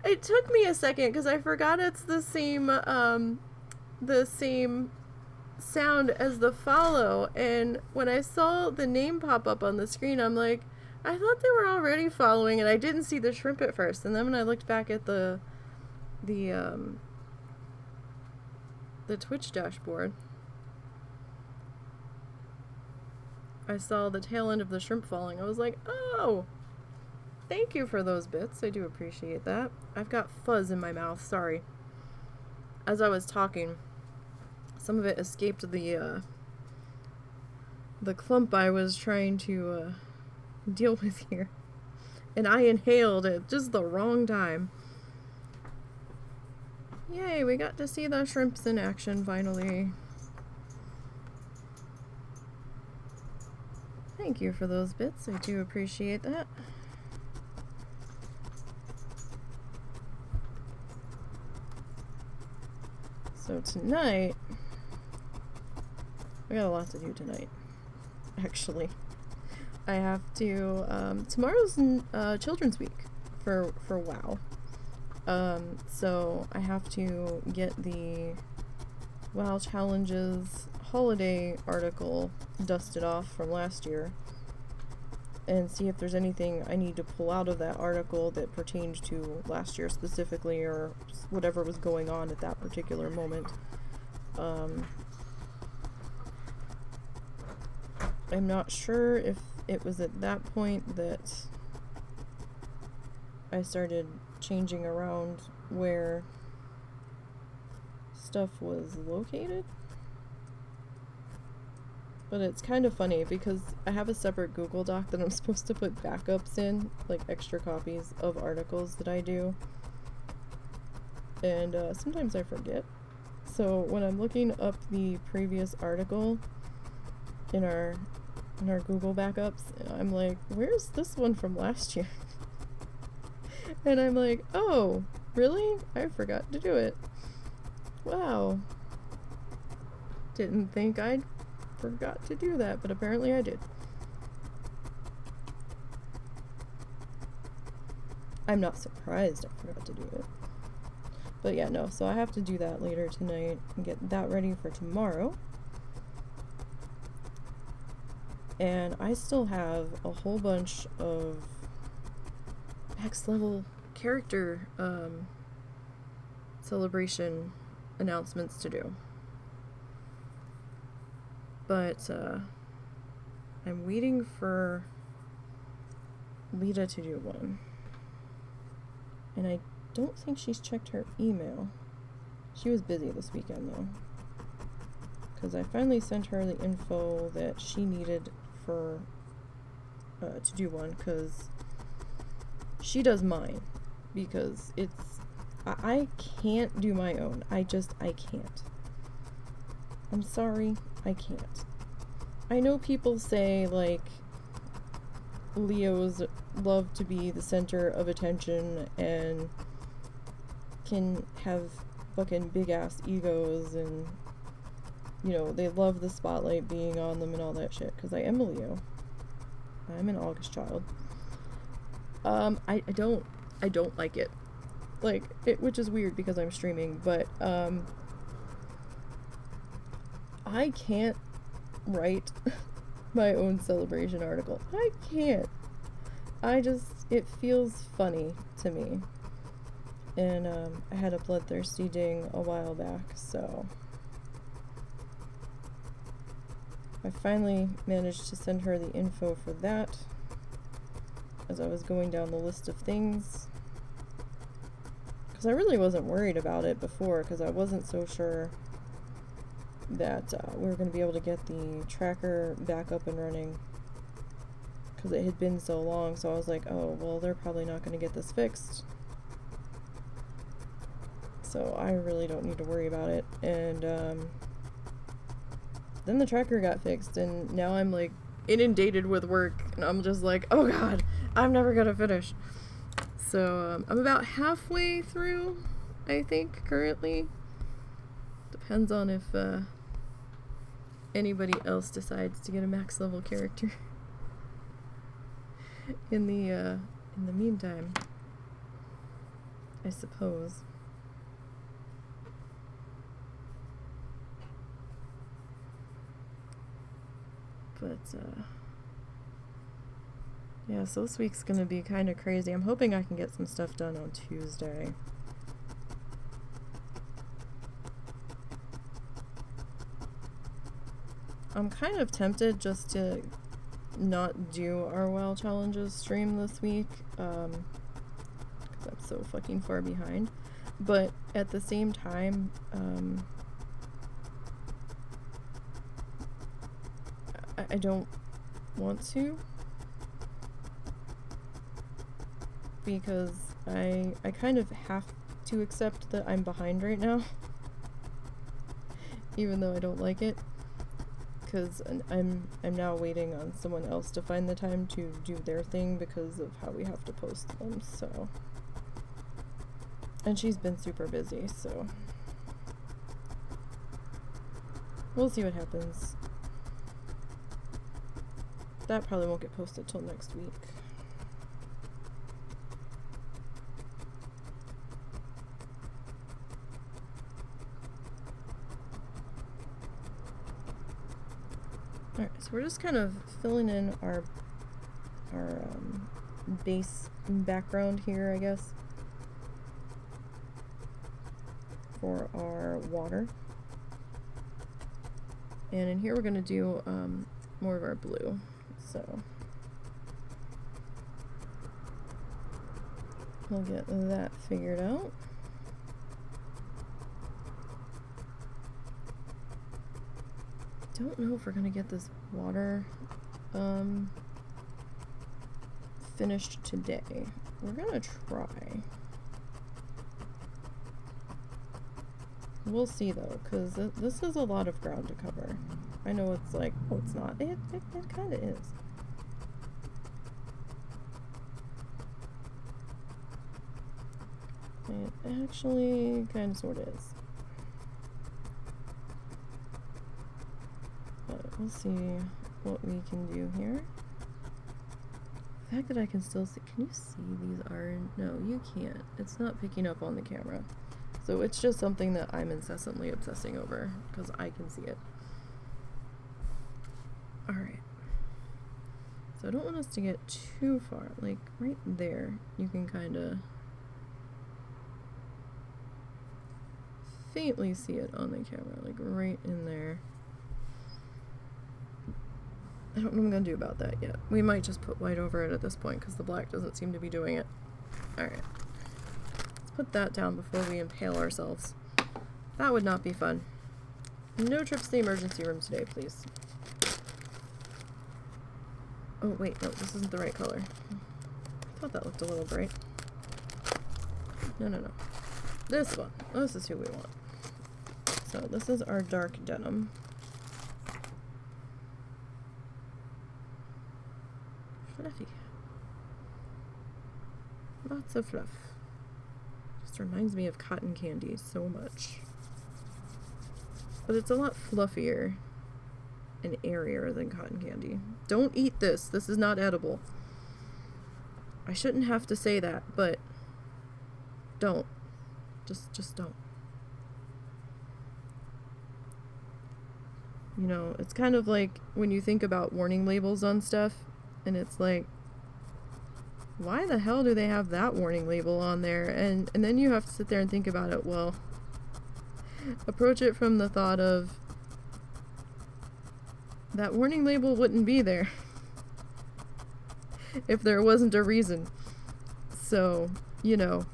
It took me a second because I forgot it's the same sound as the follow, and when I saw the name pop up on the screen, I'm like, I thought they were already following, and I didn't see the shrimp at first. And then when I looked back at the Twitch dashboard, I saw the tail end of the shrimp falling. I was like, oh, thank you for those bits. I do appreciate that. I've got fuzz in my mouth, sorry. As I was talking, some of it escaped the clump I was trying to deal with here. And I inhaled at just the wrong time. Yay, we got to see the shrimps in action finally. Thank you for those bits. I do appreciate that. So tonight, I got a lot to do tonight, actually. I have to, tomorrow's Children's Week for WoW. So I have to get the WoW challenges holiday article dusted off from last year and see if there's anything I need to pull out of that article that pertains to last year specifically, or whatever was going on at that particular moment. I'm not sure if it was at that point that I started changing around where stuff was located. But it's kind of funny because I have a separate Google Doc that I'm supposed to put backups in, like extra copies of articles that I do. And sometimes I forget. So when I'm looking up the previous article in our Google backups, I'm like, where's this one from last year? And I'm like, oh, really? I forgot to do it. Wow. Didn't think I'd forgot to do that, but apparently I did. I'm not surprised I forgot to do it. But yeah, no, so I have to do that later tonight and get that ready for tomorrow. And I still have a whole bunch of next level character celebration announcements to do. But I'm waiting for Lita to do one. And I don't think she's checked her email. She was busy this weekend though. Because I finally sent her the info that she needed for to do one, because she does mine. Because it's... I can't do my own. I can't. I'm sorry, I can't. I know people say, like, Leos love to be the center of attention and can have fucking big-ass egos and, you know, they love the spotlight being on them and all that shit, because I am a Leo. I'm an August child. I don't like it. Like, which is weird because I'm streaming, but, I can't write my own celebration article. I can't. It feels funny to me. And, I had a bloodthirsty ding a while back, so I finally managed to send her the info for that as I was going down the list of things. Because I really wasn't worried about it before, because I wasn't so sure that we were going to be able to get the tracker back up and running, because it had been so long. So I was like, oh, well, they're probably not going to get this fixed, so I really don't need to worry about it. And then the tracker got fixed, and now I'm like inundated with work, and I'm just like, oh god, I'm never going to finish. So I'm about halfway through, I think, currently. Depends on if anybody else decides to get a max level character in the meantime, I suppose. But yeah, so this week's gonna be kind of crazy. I'm hoping I can get some stuff done on Tuesday. I'm kind of tempted just to not do our WoW challenges stream this week, because I'm so fucking far behind. But at the same time, I don't want to, because I kind of have to accept that I'm behind right now, even though I don't like it. Because I'm now waiting on someone else to find the time to do their thing because of how we have to post them, so. And she's been super busy, so. We'll see what happens. That probably won't get posted till next week. So we're just kind of filling in our base background here, I guess, for our water. And in here we're going to do more of our blue. So we'll get that figured out. Don't know if we're going to get this water finished today. We're going to try. We'll see though, because this is a lot of ground to cover. I know it's like, oh, it's not. It kind of is. It actually kind of sort of is. But we'll see what we can do here. The fact that I can still see, can you see these are, no, you can't. It's not picking up on the camera. So it's just something that I'm incessantly obsessing over because I can see it. Alright. So I don't want us to get too far. Like right there, you can kind of faintly see it on the camera. Like right in there. I don't know what I'm going to do about that yet. We might just put white over it at this point because the black doesn't seem to be doing it. Alright. Put that down before we impale ourselves. That would not be fun. No trips to the emergency room today, please. Oh, wait, no, this isn't the right color. I thought that looked a little bright. No, no, no. This one. This is who we want. So, this is our dark denim. Fluffy. Lots of fluff. Reminds me of cotton candy so much. But it's a lot fluffier and airier than cotton candy. Don't eat this. This is not edible. I shouldn't have to say that, but don't. Just don't. You know, it's kind of like when you think about warning labels on stuff, and it's like, why the hell do they have that warning label on there? And then you have to sit there and think about it. Well, approach it from the thought of that warning label wouldn't be there if there wasn't a reason. So, you know,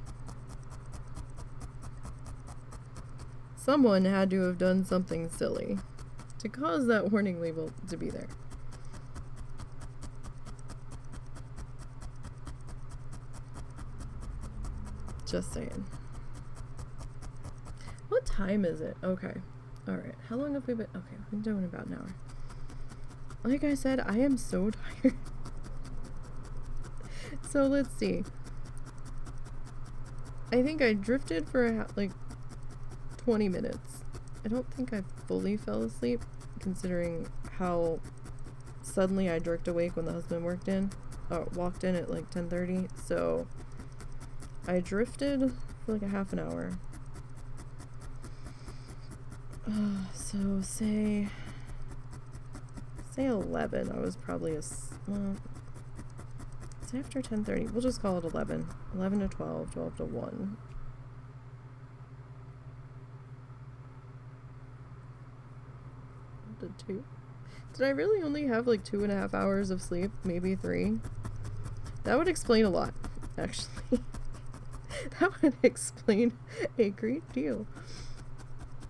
someone had to have done something silly to cause that warning label to be there. Just saying. What time is it? Okay. Alright. How long have we been? Okay, we've been doing about an hour. Like I said, I am so tired. So let's see. I think I drifted for like 20 minutes. I don't think I fully fell asleep, considering how suddenly I jerked awake when the husband walked in at like 10:30. So I drifted for like a half an hour. So say 11. I was probably well, it's after 10:30. We'll just call it 11. 11 to 12, 12 to 1. To 2. Did I really only have like 2.5 hours of sleep? Maybe 3? That would explain a lot, actually. That would explain a great deal.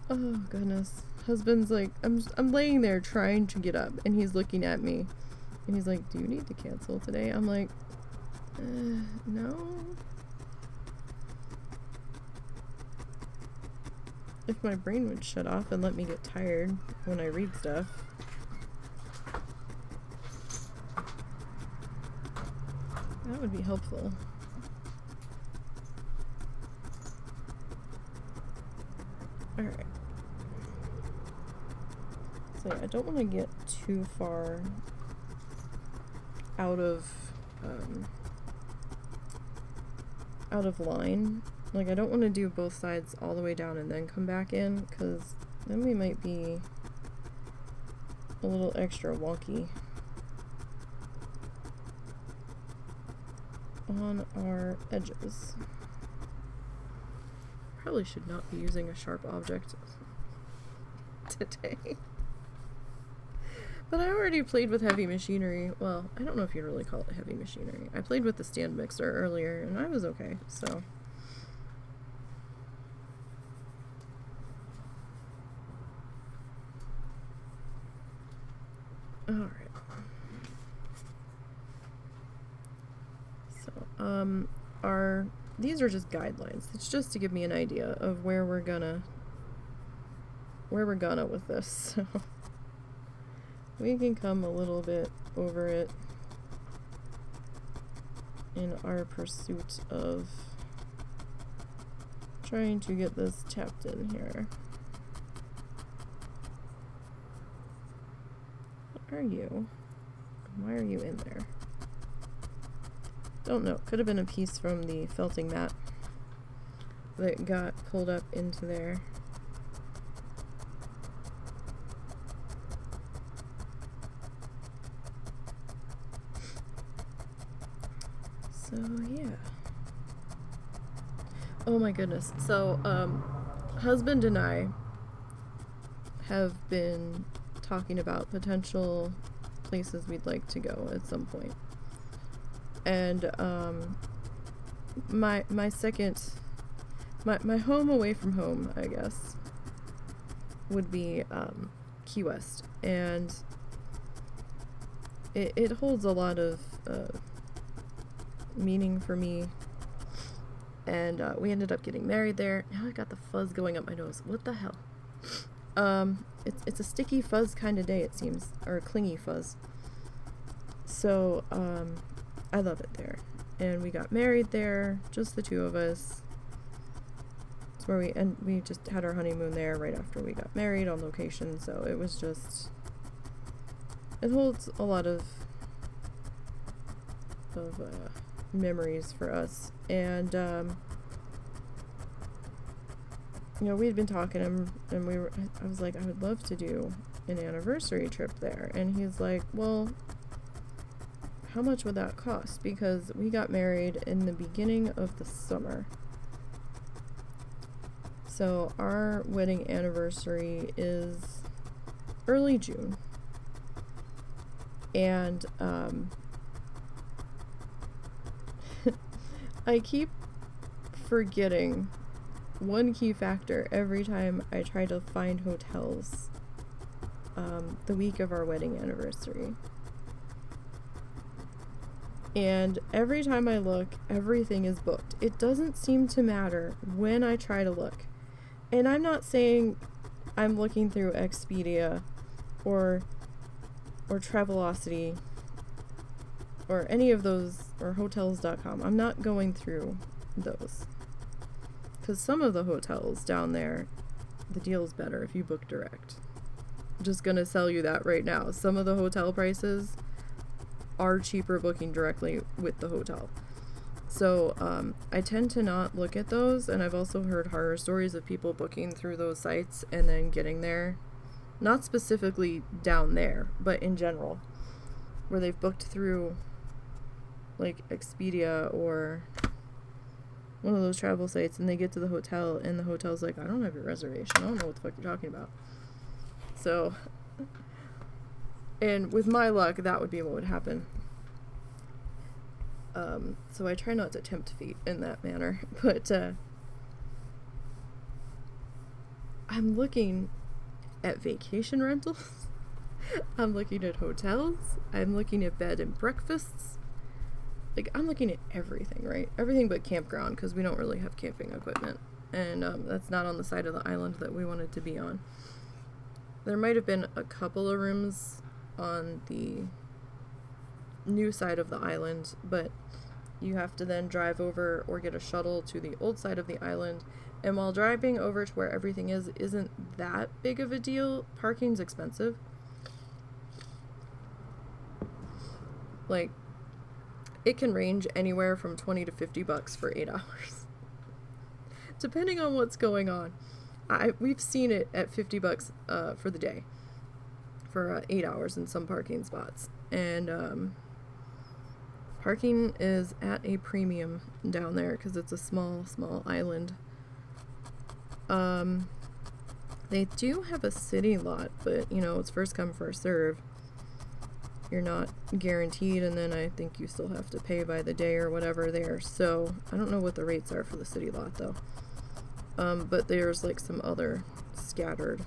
Oh, goodness. Husband's like, I'm laying there trying to get up, and he's looking at me. And he's like, do you need to cancel today? I'm like, no. If my brain would shut off and let me get tired when I read stuff. That would be helpful. Alright. So yeah, I don't want to get too far out of line. Like, I don't want to do both sides all the way down and then come back in, because then we might be a little extra wonky on our edges. Probably should not be using a sharp object today. But I already played with heavy machinery. Well, I don't know if you'd really call it heavy machinery. I played with the stand mixer earlier, and I was okay, so. Alright. So, these are just guidelines. It's just to give me an idea of where we're gonna with this. So we can come a little bit over it in our pursuit of trying to get this tapped in here. What are you? Why are you in there? Don't know. Could have been a piece from the felting mat that got pulled up into there. So, yeah. Oh my goodness. So, husband and I have been talking about potential places we'd like to go at some point. And, my home away from home, I guess, would be, Key West. And it holds a lot of, meaning for me. And, we ended up getting married there. Now I got the fuzz going up my nose. What the hell? It's a sticky fuzz kind of day, it seems. Or a clingy fuzz. So, I love it there. And we got married there, just the two of us. It's where we just had our honeymoon there right after we got married on location, so it was just, it holds a lot of memories for us. And, you know, we had been talking, and I was like, I would love to do an anniversary trip there. And he's like, well, how much would that cost? Because we got married in the beginning of the summer. So our wedding anniversary is early June. And I keep forgetting one key factor every time I try to find hotels the week of our wedding anniversary. And every time I look, everything is booked. It doesn't seem to matter when I try to look. And I'm not saying I'm looking through Expedia or Travelocity or any of those, or hotels.com. I'm not going through those. Because some of the hotels down there, the deal's better if you book direct. I'm just gonna sell you that right now. Some of the hotel prices are cheaper booking directly with the hotel. So I tend to not look at those, and I've also heard horror stories of people booking through those sites and then getting there, not specifically down there, but in general, where they've booked through like Expedia or one of those travel sites, and they get to the hotel and the hotel's like, I don't have your reservation, I don't know what the fuck you're talking about. So, and with my luck, that would be what would happen. So I try not to tempt fate in that manner, but I'm looking at vacation rentals, I'm looking at hotels, I'm looking at bed and breakfasts, like I'm looking at everything, right? Everything but campground, because we don't really have camping equipment, and that's not on the side of the island that we wanted to be on. There might have been a couple of rooms on the new side of the island, but you have to then drive over or get a shuttle to the old side of the island, and while driving over to where everything isn't that big of a deal, parking's expensive. Like, it can range anywhere from $20 to $50 for 8 hours, depending on what's going on. We've seen it at $50 for the day. for 8 hours in some parking spots. And parking is at a premium down there because it's a small island. They do have a city lot, but, you know, it's first come, first serve. You're not guaranteed, and then I think you still have to pay by the day or whatever there. So, I don't know what the rates are for the city lot, though. But there's, like, some other scattered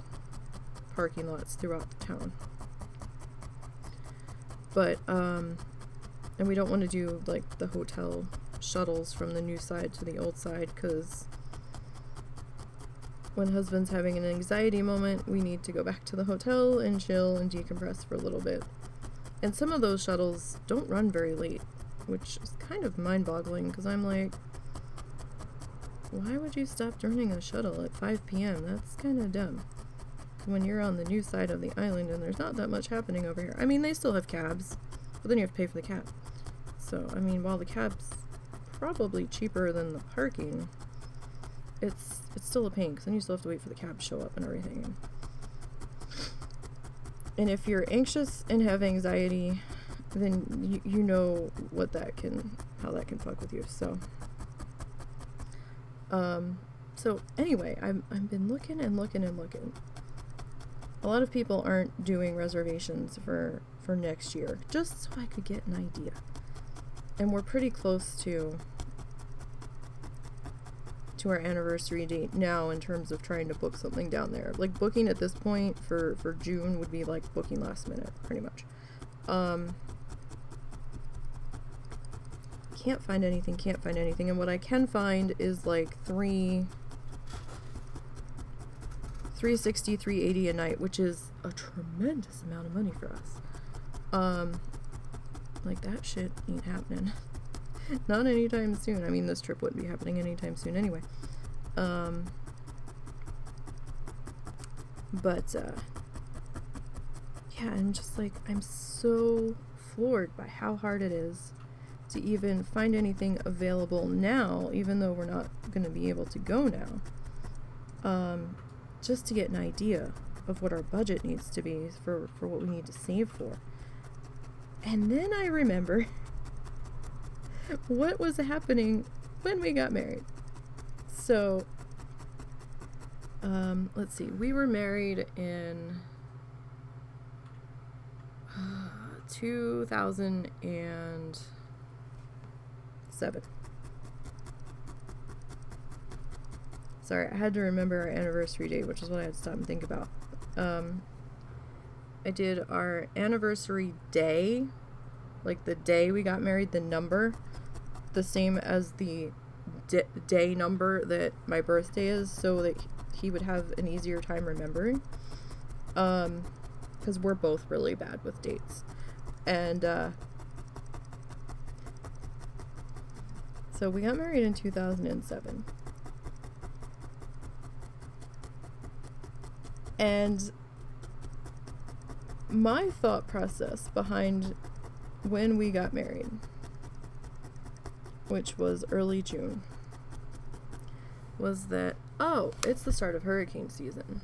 parking lots throughout the town. But, and we don't want to do, like, the hotel shuttles from the new side to the old side, because when husband's having an anxiety moment, we need to go back to the hotel and chill and decompress for a little bit. And some of those shuttles don't run very late, which is kind of mind-boggling, because I'm like, why would you stop running a shuttle at 5 p.m.? That's kind of dumb. When you're on the new side of the island and there's not that much happening over here. I mean, they still have cabs, but then you have to pay for the cab. So, I mean, while the cab's probably cheaper than the parking, it's still a pain, because then you still have to wait for the cab to show up and everything. And if you're anxious and have anxiety, then you know how that can fuck with you. So, so anyway, I've been looking. A lot of people aren't doing reservations for next year, just so I could get an idea. And we're pretty close to our anniversary date now in terms of trying to book something down there. Like, booking at this point for June would be like booking last minute, pretty much. Can't find anything. And what I can find is like $360, $380 a night, which is a tremendous amount of money for us. Like, that shit ain't happening. Not anytime soon. I mean, this trip wouldn't be happening anytime soon anyway. But, yeah, I'm just like, I'm so floored by how hard it is to even find anything available now, even though we're not going to be able to go now. Just to get an idea of what our budget needs to be for what we need to save for. And then I remember what was happening when we got married. So, let's see. We were married in 2007. Sorry, I had to remember our anniversary date, which is what I had to stop and think about. I did our anniversary day, like the day we got married, the number, the same as the day number that my birthday is, so that he would have an easier time remembering. Because we're both really bad with dates. And, so we got married in 2007. And my thought process behind when we got married, which was early June, was that, oh, it's the start of hurricane season.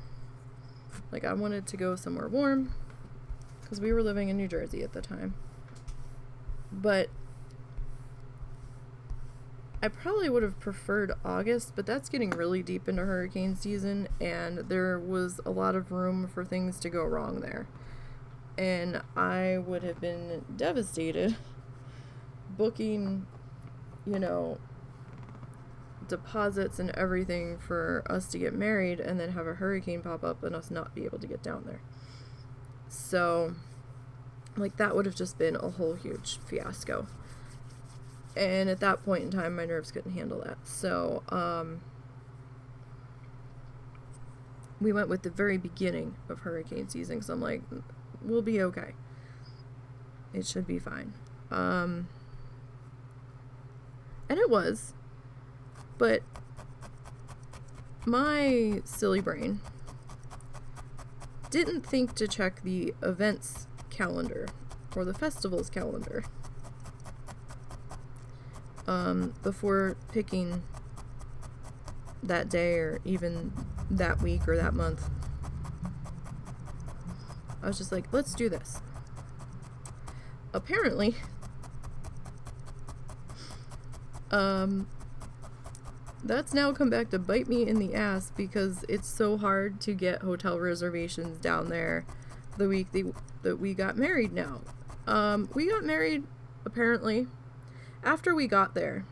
Like, I wanted to go somewhere warm, because we were living in New Jersey at the time. But I probably would have preferred August, but that's getting really deep into hurricane season, and there was a lot of room for things to go wrong there. And I would have been devastated booking, deposits and everything for us to get married, and then have a hurricane pop up and us not be able to get down there. So, like, that would have just been a whole huge fiasco. And at that point in time, my nerves couldn't handle that. So, we went with the very beginning of hurricane season, because I'm like, we'll be okay. It should be fine. And it was. But my silly brain didn't think to check the events calendar or the festivals calendar before picking that day or even that week or that month. I was just like, let's do this. Apparently, that's now come back to bite me in the ass because it's so hard to get hotel reservations down there the week that we got married now. We got married, apparently, after we got there.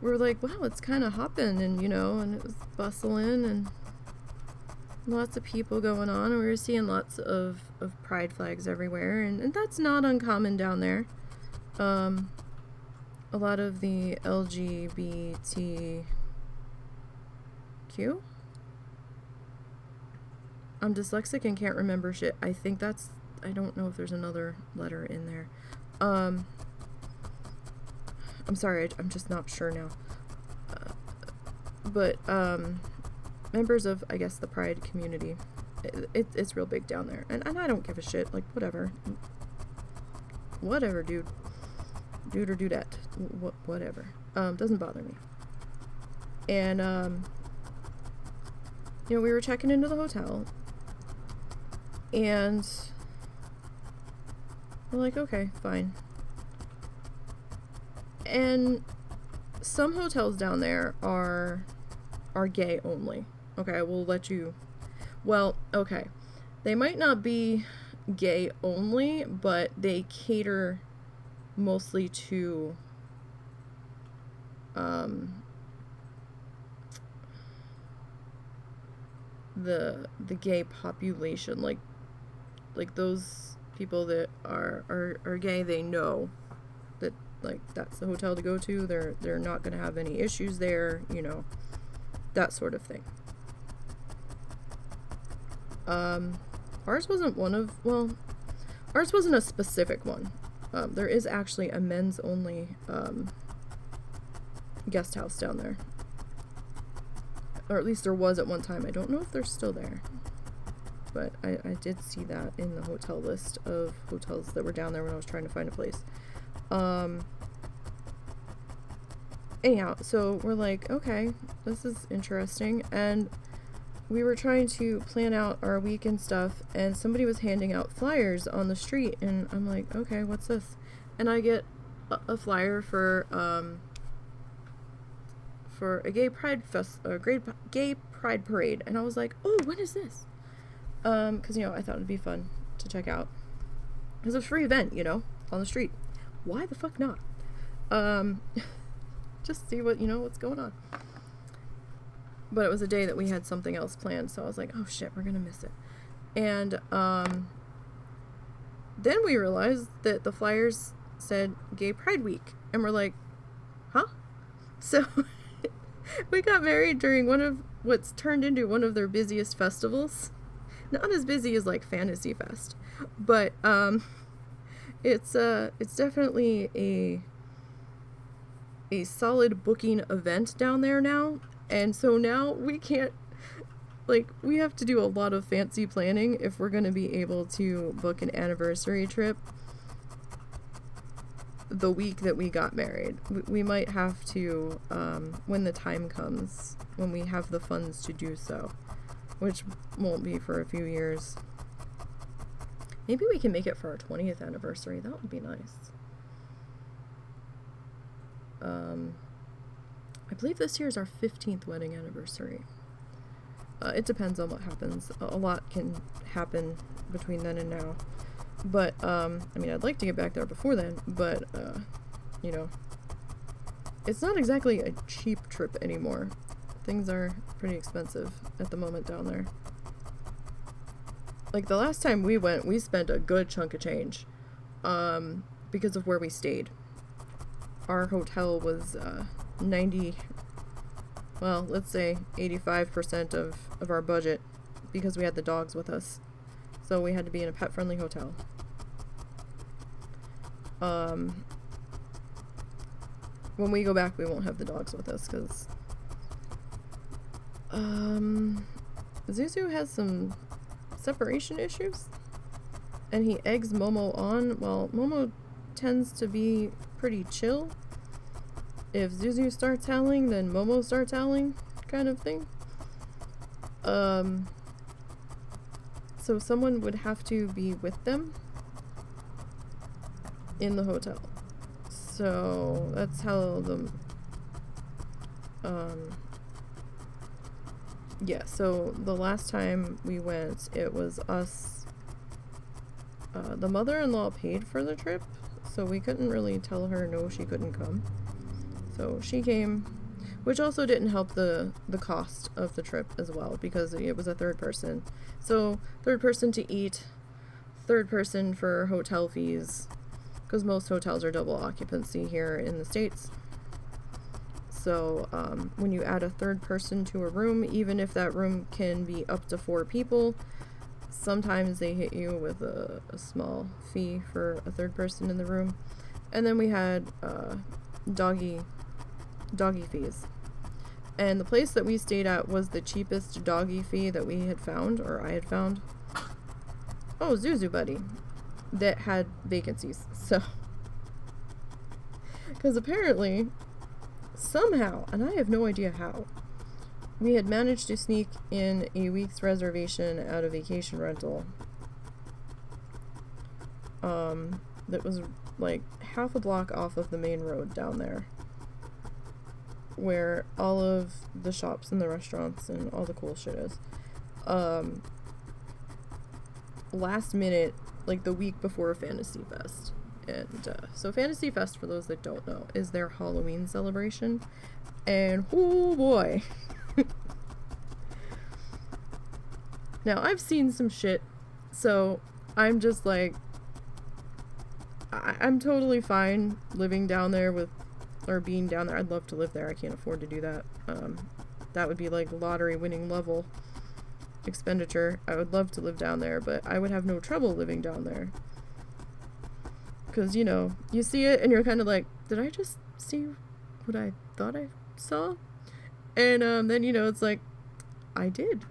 We were like, wow, it's kind of hopping, and, and it was bustling, and lots of people going on, and we were seeing lots of pride flags everywhere, and that's not uncommon down there. A lot of the LGBTQ? I'm dyslexic and can't remember shit. I think that's, I don't know if there's another letter in there. I'm sorry, I'm just not sure now. But members of, I guess, the pride community, it's real big down there. And I don't give a shit. Like, whatever. Whatever, dude. Dude or dudette. Whatever. Doesn't bother me. And, we were checking into the hotel. And we're like, okay, fine. And some hotels down there are gay only. Okay, we'll let you... Well, okay. They might not be gay only, but they cater mostly to the gay population, like those people that are gay, they know that, like, that's the hotel to go to. They're not going to have any issues there, that sort of thing. Ours wasn't ours wasn't a specific one. There is actually a men's only guest house down there. Or at least there was at one time. I don't know if they're still there. But I did see that in the hotel list of hotels that were down there when I was trying to find a place. Anyhow, so we're like, okay, this is interesting. And we were trying to plan out our week and stuff, and somebody was handing out flyers on the street, and I'm like, okay, what's this? And I get a flyer for a gay pride gay pride parade, and I was like, oh, when is this? Because, I thought it'd be fun to check out. It was a free event, on the street. Why the fuck not? Just see what's going on. But it was a day that we had something else planned, so I was like, oh shit, we're gonna miss it. And then we realized that the flyers said Gay Pride Week, and we're like, huh? So we got married during one of what's turned into one of their busiest festivals. Not as busy as like Fantasy Fest, but it's definitely a solid booking event down there now. And so now we can't, we have to do a lot of fancy planning if we're going to be able to book an anniversary trip the week that we got married. We might have to, when the time comes, when we have the funds to do so, which won't be for a few years. Maybe we can make it for our 20th anniversary. That would be nice. I believe this year is our 15th wedding anniversary. It depends on what happens. A lot can happen between then and now. But, I'd like to get back there before then, but, it's not exactly a cheap trip anymore. Things are pretty expensive at the moment down there. Like, the last time we went, we spent a good chunk of change, because of where we stayed. Our hotel was, let's say 85% of our budget, because we had the dogs with us. So we had to be in a pet-friendly hotel. When we go back, we won't have the dogs with us, because Zuzu has some separation issues, and he eggs Momo on. Well, Momo tends to be pretty chill. If Zuzu starts howling, then Momo starts howling, kind of thing. So so someone would have to be with them in the hotel. So that's how yeah, so the last time we went, it was us, the mother-in-law paid for the trip, so we couldn't really tell her no, she couldn't come. So she came, which also didn't help the cost of the trip as well, because it was a third person. So third person to eat, third person for hotel fees, because most hotels are double occupancy here in the States. So when you add a third person to a room, even if that room can be up to 4 people, sometimes they hit you with a small fee for a third person in the room. And then we had doggy fees. And the place that we stayed at was the cheapest doggy fee that we had found, or I had found. Oh, Zuzu Buddy. That had vacancies. So, because apparently, somehow, and I have no idea how, we had managed to sneak in a week's reservation at a vacation rental. That was like half a block off of the main road down there, where all of the shops and the restaurants and all the cool shit is. Last minute, like the week before Fantasy Fest. And so Fantasy Fest, for those that don't know, is their Halloween celebration. And oh boy. Now, I've seen some shit, so I'm just like, I'm totally fine living down there or being down there. I'd love to live there. I can't afford to do that. That would be like lottery winning level expenditure. I would love to live down there, but I would have no trouble living down there. Because, you know, you see it and you're kind of like, did I just see what I thought I saw? And then, you know, it's like, I did.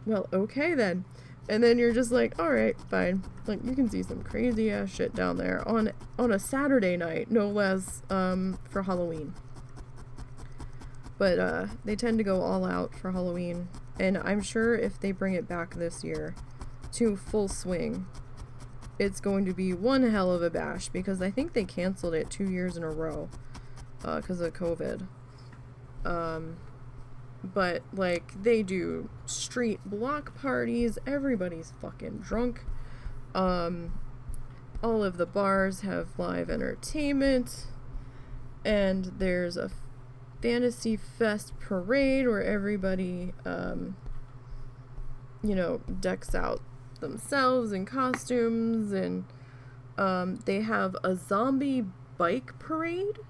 Well, okay then. And then you're just like, alright, fine. Like, you can see some crazy ass shit down there on a Saturday night, no less, for Halloween. But they tend to go all out for Halloween. And I'm sure if they bring it back this year to full swing, it's going to be one hell of a bash, because I think they canceled it 2 years in a row because of COVID. But, like, they do street block parties. Everybody's fucking drunk. All of the bars have live entertainment. And there's a Fantasy Fest parade where everybody, you know, decks out themselves in costumes. And they have a zombie bike parade.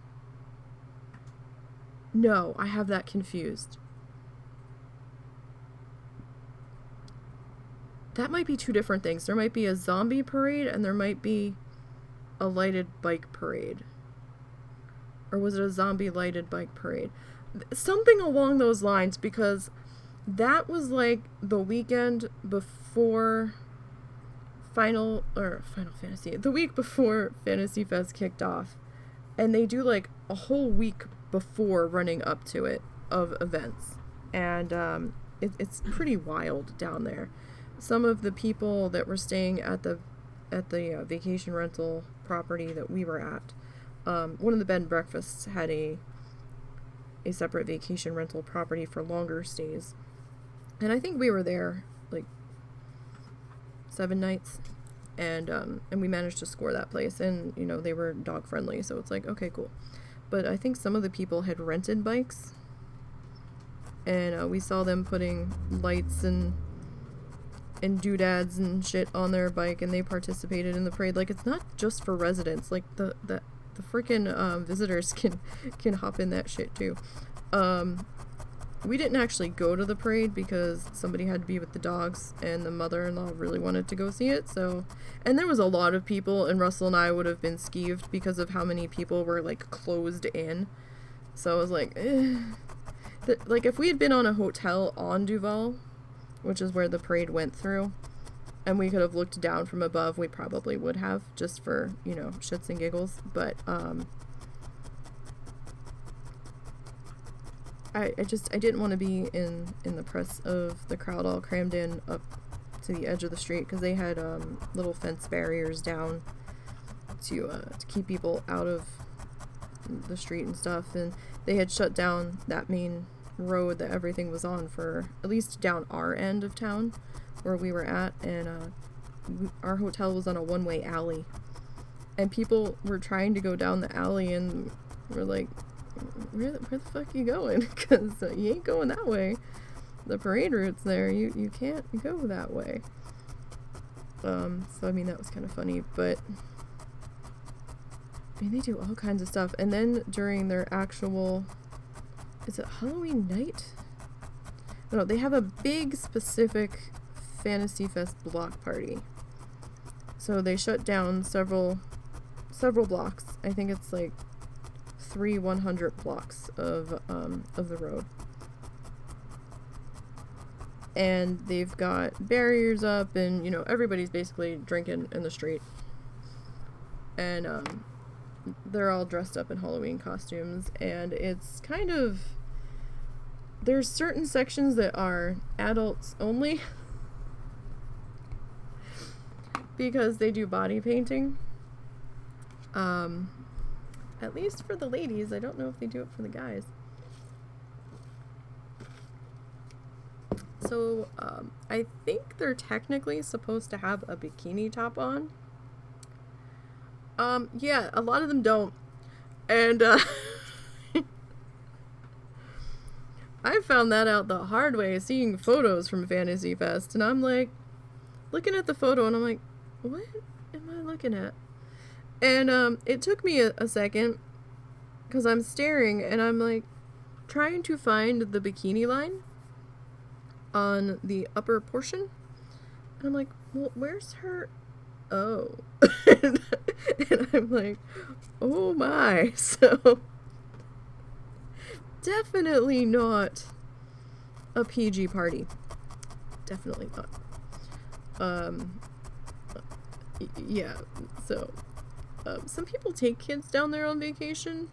No, I have that confused. That might be two different things. There might be a zombie parade and there might be a lighted bike parade. Or was it a zombie lighted bike parade? Something along those lines, because that was like the weekend before Final Fantasy. The week before Fantasy Fest kicked off. And they do like a whole week before running up to it of events. And it's pretty wild down there. Some of the people that were staying at the vacation rental property that we were at, one of the bed and breakfasts had a separate vacation rental property for longer stays, and I think we were there like 7 nights, and we managed to score that place, and you know they were dog friendly, so it's like okay, cool. But I think some of the people had rented bikes, and we saw them putting lights and doodads and shit on their bike, and they participated in the parade. Like, it's not just for residents. Like, the freaking visitors can hop in that shit too. We didn't actually go to the parade because somebody had to be with the dogs, and the mother-in-law really wanted to go see it. So, and there was a lot of people, and Russell and I would have been skeeved because of how many people were like closed in. So I was like, like if we had been on a hotel on Duval, which is where the parade went through, and we could have looked down from above, we probably would have, just for, you know, shits and giggles. But I didn't want to be in the press of the crowd all crammed in up to the edge of the street because they had little fence barriers down to keep people out of the street and stuff, and they had shut down that main road that everything was on for at least down our end of town where we were at, and our hotel was on a one-way alley, and people were trying to go down the alley, and we're like, where the fuck are you going? Because you ain't going that way. The parade route's there. You can't go that way. So I mean, that was kind of funny, but I mean, they do all kinds of stuff. And then during their actual, is it Halloween night? No, they have a big specific Fantasy Fest block party. So they shut down several blocks. I think it's like 100 blocks of the road. And they've got barriers up, and you know, everybody's basically drinking in the street. And they're all dressed up in Halloween costumes, and it's kind of, there's certain sections that are adults only because they do body painting. At least for the ladies. I don't know if they do it for the guys. So, I think they're technically supposed to have a bikini top on. Yeah, a lot of them don't. And, I found that out the hard way seeing photos from Fantasy Fest, and I'm like, looking at the photo, and I'm like, what am I looking at? And, it took me a second, because I'm staring, and I'm like, trying to find the bikini line on the upper portion. And I'm like, well, where's her? Oh. And I'm like, oh my. So, definitely not a PG party. Definitely not. Yeah, so, some people take kids down there on vacation.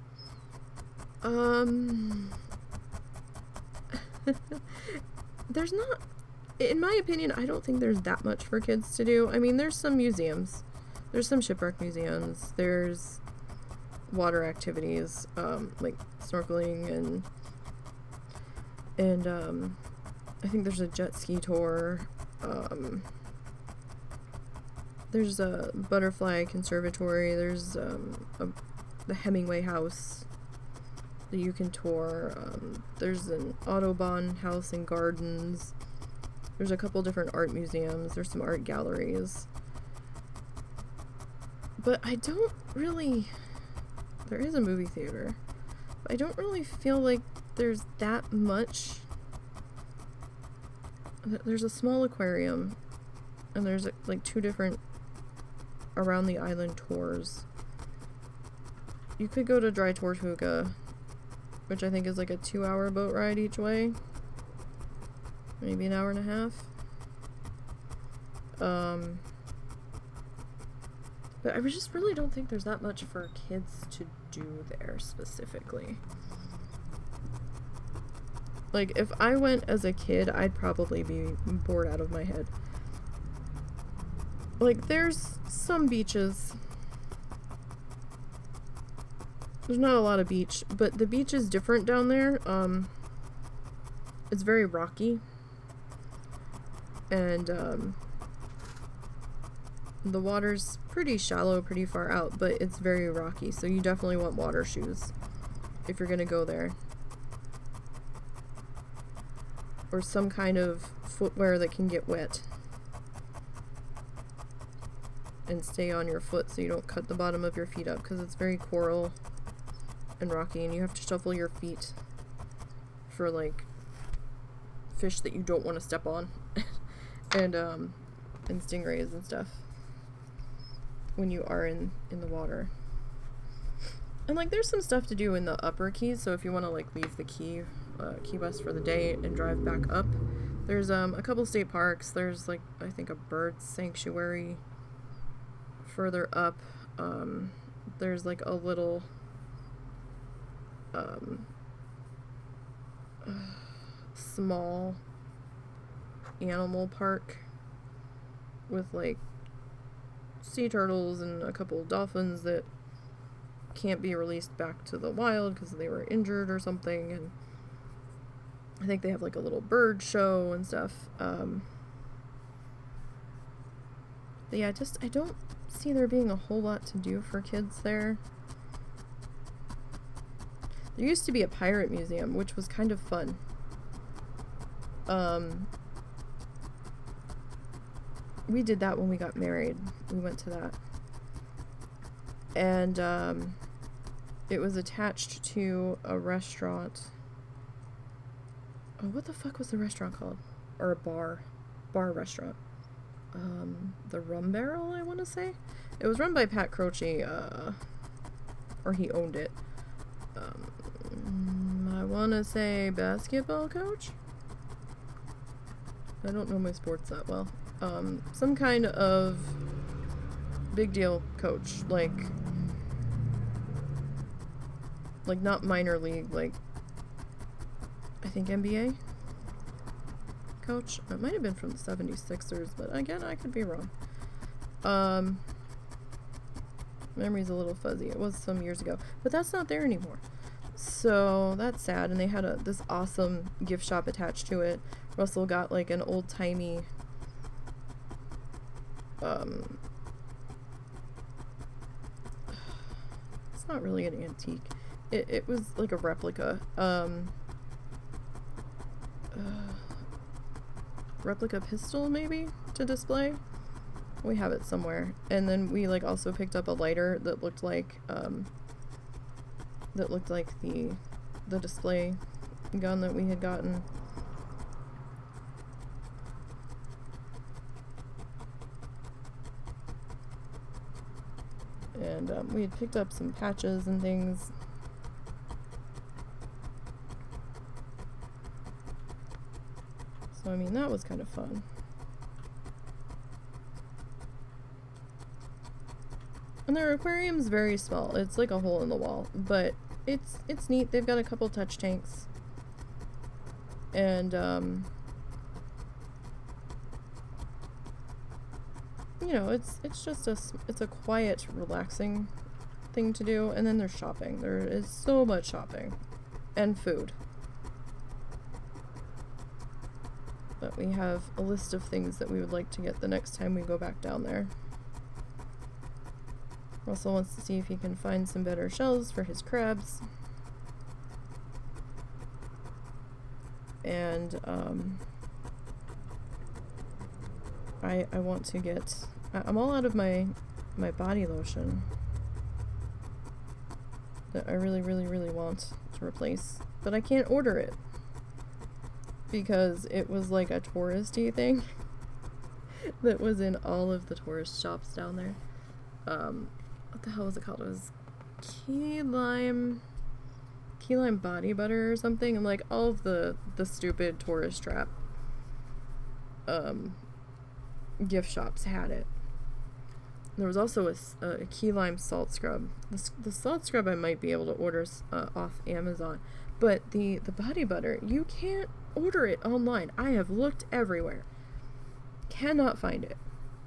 There's not, in my opinion, I don't think there's that much for kids to do. I mean, there's some museums. There's some shipwreck museums. There's water activities, like snorkeling, and I think there's a jet ski tour. There's a butterfly conservatory. There's the Hemingway house that you can tour. There's an Audubon house and gardens. There's a couple different art museums. There's some art galleries. But I don't really... There is a movie theater. But I don't really feel like there's that much. There's a small aquarium. And there's like 2 different around the island tours. You could go to Dry Tortuga, which I think is like a 2-hour boat ride each way. Maybe an hour and a half. But I just really don't think there's that much for kids to do there specifically. Like, if I went as a kid, I'd probably be bored out of my head. Like, there's some beaches. There's not a lot of beach, but the beach is different down there. It's very rocky. And, the water's pretty shallow, pretty far out, but it's very rocky, so you definitely want water shoes if you're gonna go there. Or some kind of footwear that can get wet and stay on your foot so you don't cut the bottom of your feet up, because it's very coral and rocky, and you have to shuffle your feet for, like, fish that you don't want to step on. and stingrays and stuff when you are in the water. And, like, there's some stuff to do in the upper Keys, so if you want to, like, leave the Key West for the day and drive back up, there's a couple state parks. There's, like, I think a bird sanctuary further up. There's, like, a little small animal park with like sea turtles and a couple of dolphins that can't be released back to the wild because they were injured or something, and I think they have like a little bird show and stuff. But yeah, I don't see there being a whole lot to do for kids there. There used to be a pirate museum, which was kind of fun. We did that when we got married. We went to that. And, it was attached to a restaurant. Oh, what the fuck was the restaurant called? Or a bar restaurant. The Rum Barrel, I want to say. It was run by Pat Croce, or he owned it. I want to say basketball coach? I don't know my sports that well. Some kind of big deal coach, like not minor league, like I think NBA coach. It might have been from the 76ers, but again, I could be wrong. Memory's a little fuzzy. It was some years ago, but that's not there anymore. So that's sad. And they had this awesome gift shop attached to it. Russell got like an old-timey it's not really an antique. It was like a replica. Replica pistol maybe to display. We have it somewhere. And then we like also picked up a lighter that looked like the display gun that we had gotten. And we had picked up some patches and things. So I mean, that was kind of fun. And their aquarium's very small. It's like a hole in the wall, but it's neat. They've got a couple touch tanks. And you know, it's just a quiet, relaxing thing to do. And then there's shopping. There is so much shopping and food. But we have a list of things that we would like to get the next time we go back down there. Russell wants to see if he can find some better shells for his crabs. And I want to get... I'm all out of my body lotion that I really, really, really want to replace. But I can't order it because it was like a touristy thing that was in all of the tourist shops down there. What the hell was it called? It was key lime body butter or something, and like all of the stupid tourist trap gift shops had it. There was also a key lime salt scrub. The salt scrub I might be able to order off Amazon, but the body butter, you can't order it online. I have looked everywhere. Cannot find it.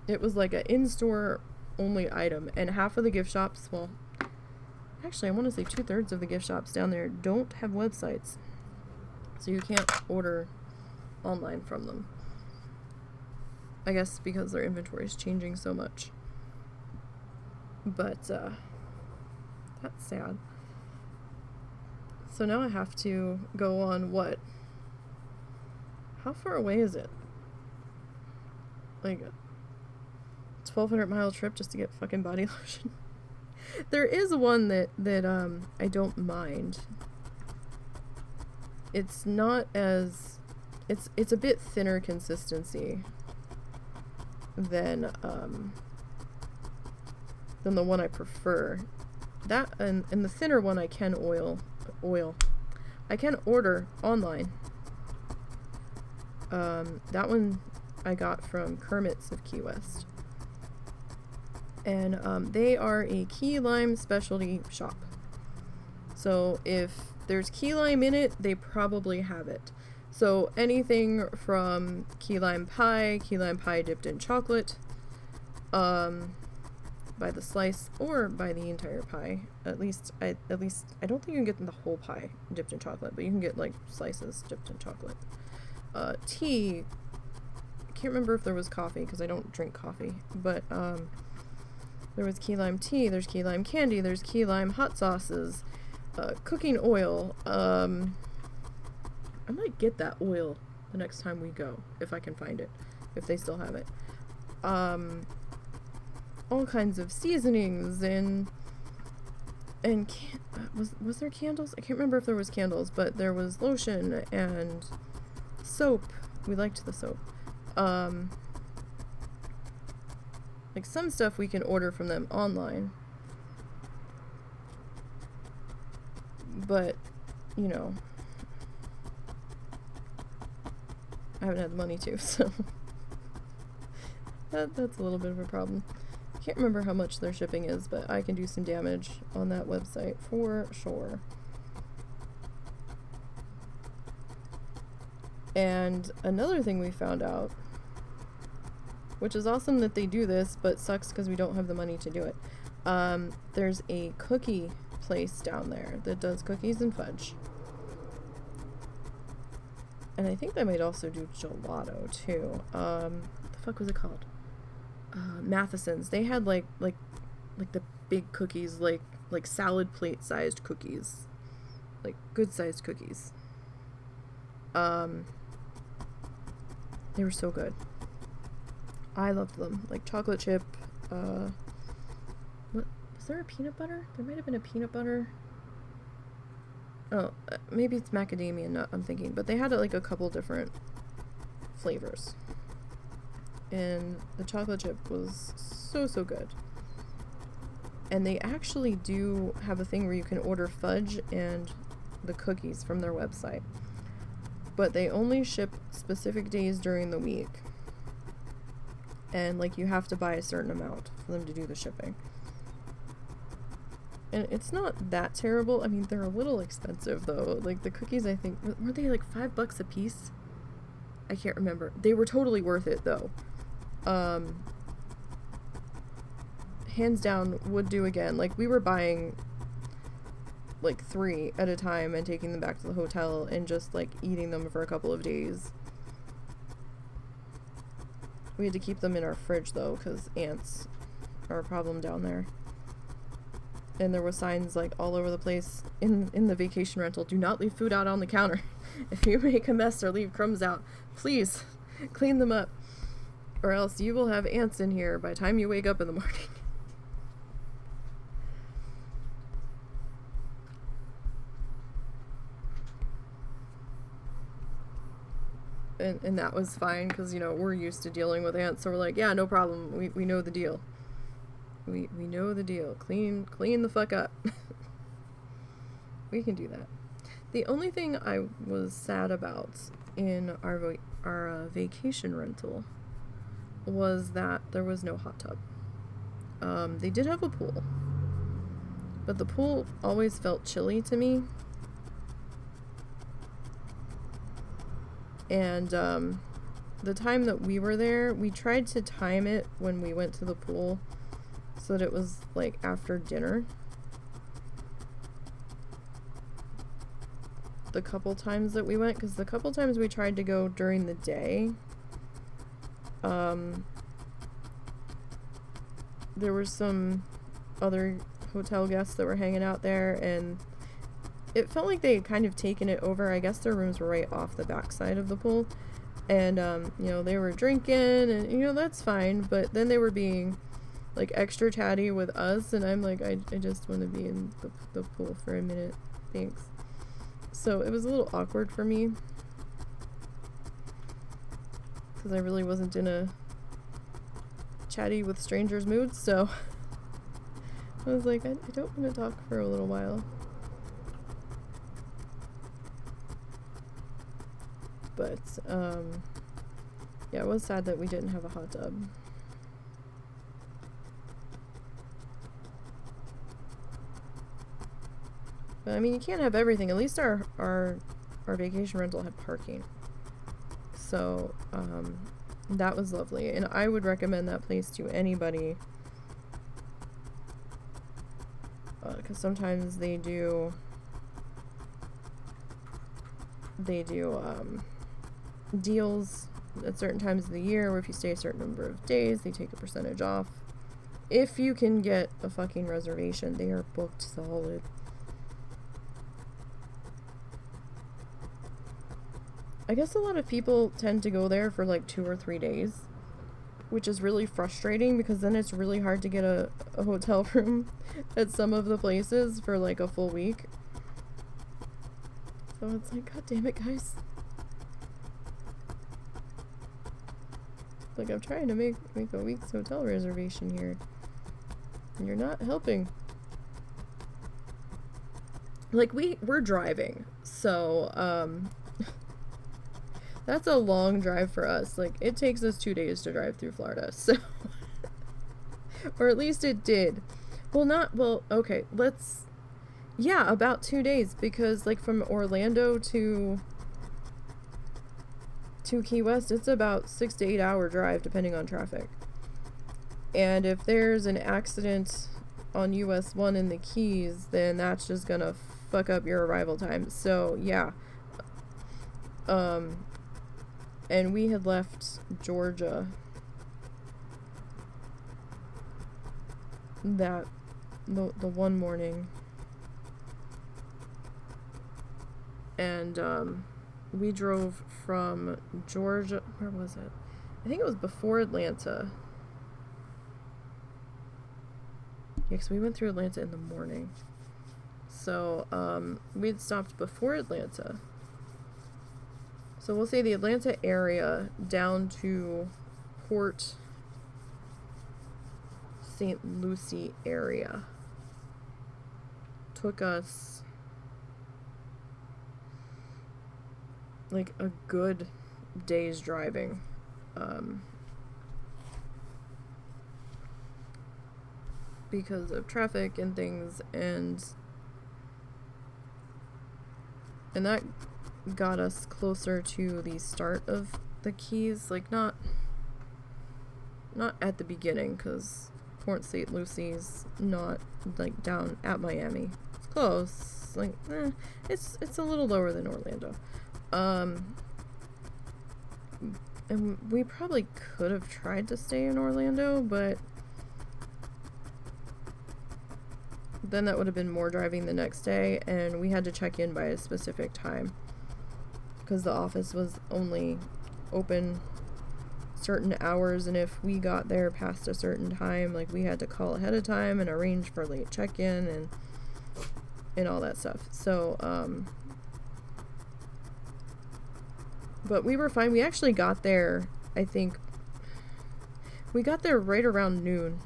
It was like an in-store only item, and half of the gift shops, well, actually I want to say 2/3 of the gift shops down there don't have websites, so you can't order online from them. I guess because their inventory is changing so much. But that's sad. So now I have to go on what? How far away is it? Like 1,200-mile trip just to get fucking body lotion. There is one that I don't mind. It's not as... It's a bit thinner consistency than the one I prefer. That and the thinner one I can oil. I can order online. That one I got from Kermit's of Key West. And they are a key lime specialty shop. So if there's key lime in it, they probably have it. So anything from key lime pie dipped in chocolate, by the slice or by the entire pie. At least I don't think you can get the whole pie dipped in chocolate, but you can get like slices dipped in chocolate. Tea, I can't remember if there was coffee because I don't drink coffee, but there was key lime tea, there's key lime candy, there's key lime hot sauces, cooking oil. I might get that oil the next time we go if I can find it, if they still have it. All kinds of seasonings and was there candles? I can't remember if there was candles, but there was lotion and soap. We liked the soap. Like some stuff we can order from them online, but you know, I haven't had the money to, so that's a little bit of a problem. I can't remember how much their shipping is, but I can do some damage on that website for sure. And another thing we found out, which is awesome that they do this, but sucks because we don't have the money to do it. There's a cookie place down there that does cookies and fudge. And I think they might also do gelato too. What the fuck was it called? Matheson's. They had like the big cookies, like salad plate sized cookies, like good sized cookies. They were so good. I loved them. Like chocolate chip. What was there? A peanut butter? There might have been a peanut butter. Oh, maybe it's macadamia nut, I'm thinking, but they had like a couple different flavors. And the chocolate chip was so good. And they actually do have a thing where you can order fudge and the cookies from their website. But they only ship specific days during the week. And like you have to buy a certain amount for them to do the shipping. And it's not that terrible. I mean, they're a little expensive though. Like the cookies, I think, weren't they like $5 a piece? I can't remember. They were totally worth it though. Hands down, would do again. Like we were buying like 3 at a time and taking them back to the hotel and just like eating them for a couple of days. We had to keep them in our fridge though because ants are a problem down there. And there were signs like all over the place in the vacation rental, do not leave food out on the counter. If you make a mess or leave crumbs out, please clean them up, or else you will have ants in here by the time you wake up in the morning. And that was fine because, you know, we're used to dealing with ants, so we're like, yeah, no problem, we know the deal. We know the deal. Clean the fuck up. We can do that. The only thing I was sad about in our vacation rental was that there was no hot tub. They did have a pool, but the pool always felt chilly to me. And the time that we were there, we tried to time it when we went to the pool so that it was like after dinner. The couple times that we went, because the couple times we tried to go during the day, there were some other hotel guests that were hanging out there, and it felt like they had kind of taken it over. I guess their rooms were right off the backside of the pool, and you know, they were drinking, and you know, that's fine, but then they were being like extra chatty with us, and I'm like, I just want to be in the pool for a minute, thanks. So it was a little awkward for me because I really wasn't in a chatty with strangers mood, so I was like, I don't want to talk for a little while. But yeah, it was sad that we didn't have a hot tub. But I mean, you can't have everything. At least our vacation rental had parking. So That was lovely, and I would recommend that place to anybody. Because sometimes they do deals at certain times of the year where if you stay a certain number of days, they take a percentage off. If you can get a fucking reservation, they are booked solid. I guess a lot of people tend to go there for like 2 or 3 days, which is really frustrating because then it's really hard to get a hotel room at some of the places for like a full week. So it's like, god damn it, guys. Like, I'm trying to make a week's hotel reservation here, and you're not helping. Like, we're driving, so, that's a long drive for us. Like, it takes us 2 days to drive through Florida, so, or at least it did. Well, okay, yeah, about 2 days, because, like, from Orlando to Key West, it's about 6 to 8 hour drive, depending on traffic. And if there's an accident on US 1 in the Keys, then that's just gonna fuck up your arrival time. So, yeah. And we had left Georgia the one morning. And, we drove from Georgia, where was it? I think it was before Atlanta. Yeah, because we went through Atlanta in the morning. So, we'd stopped before Atlanta. So we'll say the Atlanta area down to Port St. Lucie area took us like a good day's driving. Because of traffic and things, and that got us closer to the start of the Keys. Like, not at the beginning, because Port St. Lucie's not like down at Miami. It's close. Like, it's a little lower than Orlando. And we probably could have tried to stay in Orlando, but then that would have been more driving the next day, and we had to check in by a specific time because the office was only open certain hours, and if we got there past a certain time, like, we had to call ahead of time and arrange for late check-in and all that stuff. So, but we were fine. We actually got there, I think, we got there right around noon.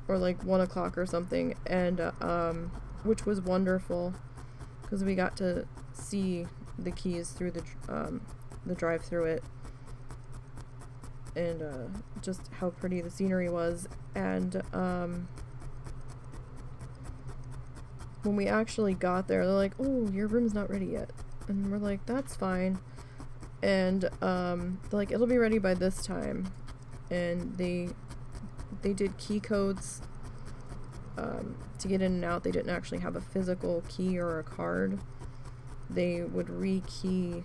Or like 1 o'clock or something. And, which was wonderful. Because we got to see the Keys through the drive through it. And, just how pretty the scenery was. And, when we actually got there, they're like, oh, your room's not ready yet. And we're like, that's fine. And they're like, it'll be ready by this time. And they did key codes to get in and out. They didn't actually have a physical key or a card. They would re-key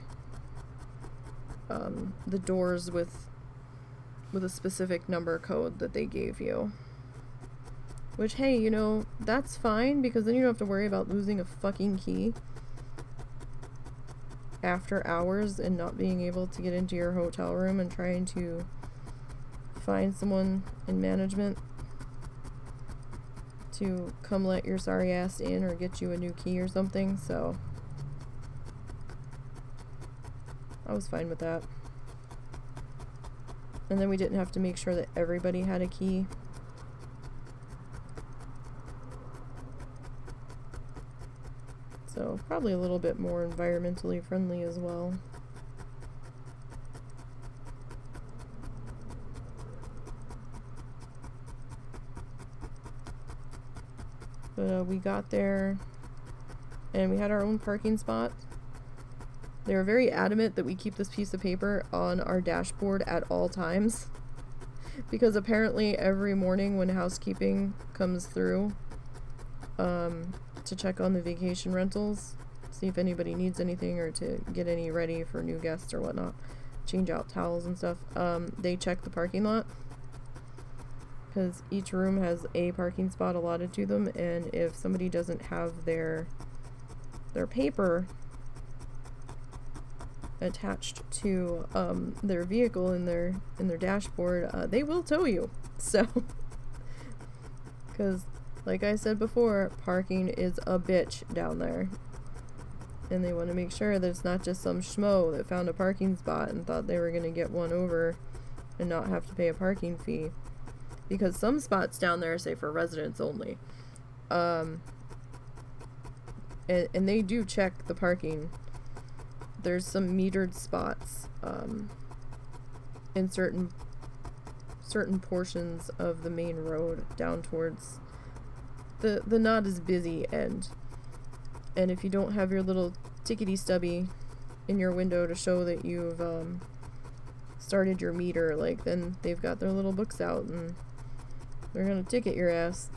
the doors with a specific number code that they gave you. Which, hey, you know, that's fine, because then you don't have to worry about losing a fucking key after hours and not being able to get into your hotel room and trying to find someone in management to come let your sorry ass in or get you a new key or something. So I was fine with that. And then we didn't have to make sure that everybody had a key. So probably a little bit more environmentally friendly as well. But we got there and we had our own parking spot. They're very adamant that we keep this piece of paper on our dashboard at all times. Because apparently every morning when housekeeping comes through to check on the vacation rentals, see if anybody needs anything or to get any ready for new guests or whatnot, change out towels and stuff, they check the parking lot. Because each room has a parking spot allotted to them, and if somebody doesn't have their paper attached to their vehicle in their dashboard, they will tow you. So, because like I said before, parking is a bitch down there, and they want to make sure that it's not just some schmo that found a parking spot and thought they were going to get one over and not have to pay a parking fee. Because some spots down there say for residents only. And they do check the parking. There's some metered spots in certain portions of the main road down towards the not as busy end. And if you don't have your little tickety stubby in your window to show that you've started your meter, like, then they've got their little books out and they're gonna ticket your ass.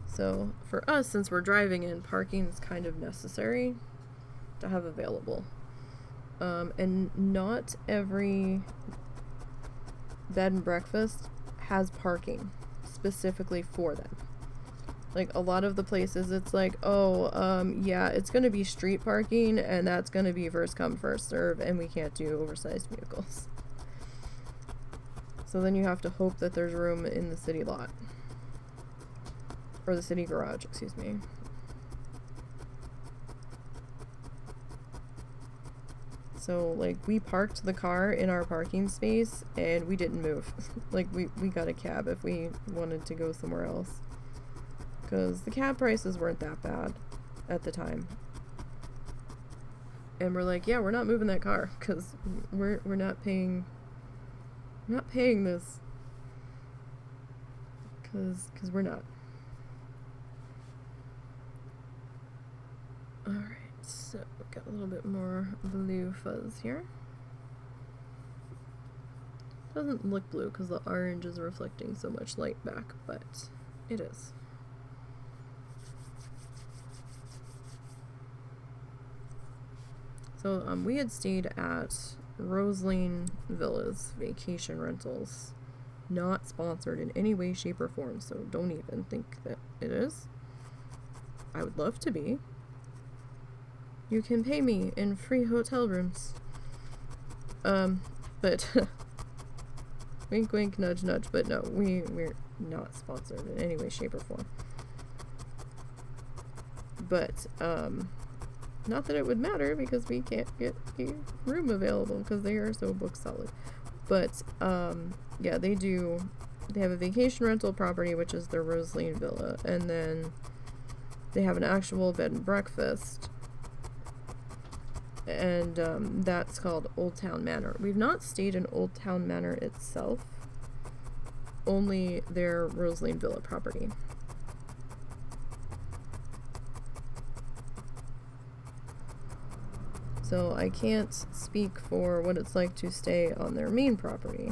So for us, since we're driving in, parking is kind of necessary to have available. And not every bed and breakfast has parking specifically for them. Like, a lot of the places, it's like, yeah, it's going to be street parking, and that's going to be first come, first serve, and we can't do oversized vehicles. So then you have to hope that there's room in the city lot. Or the city garage, excuse me. So, like, we parked the car in our parking space, and we didn't move. Like, we got a cab if we wanted to go somewhere else. Because the cab prices weren't that bad at the time. And we're like, yeah, we're not moving that car, because we're not paying this. Because we're not. Alright, so we've got a little bit more blue fuzz here. Doesn't look blue because the orange is reflecting so much light back, but it is. So, we had stayed at Roselane Villas Vacation Rentals. Not sponsored in any way, shape, or form, so don't even think that it is. I would love to be. You can pay me in free hotel rooms. But wink, wink, nudge, nudge. But no, we're not sponsored in any way, shape, or form. But, not that it would matter, because we can't get a room available because they are so book solid. But, yeah, they have a vacation rental property, which is their Roselane Villa, and then they have an actual bed and breakfast, and that's called Old Town Manor. We've not stayed in Old Town Manor itself, only their Roselane Villa property. So I can't speak for what it's like to stay on their main property.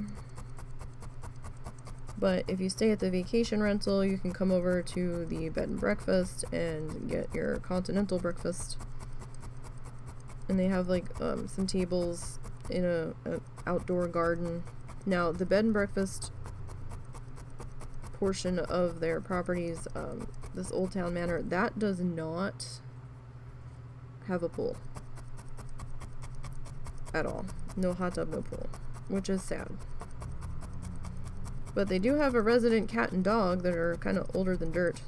But if you stay at the vacation rental, you can come over to the bed and breakfast and get your continental breakfast. And they have like some tables in a outdoor garden. Now the bed and breakfast portion of their properties, this Old Town Manor, that does not have a pool. At all. No hot tub, no pool. Which is sad. But they do have a resident cat and dog that are kind of older than dirt.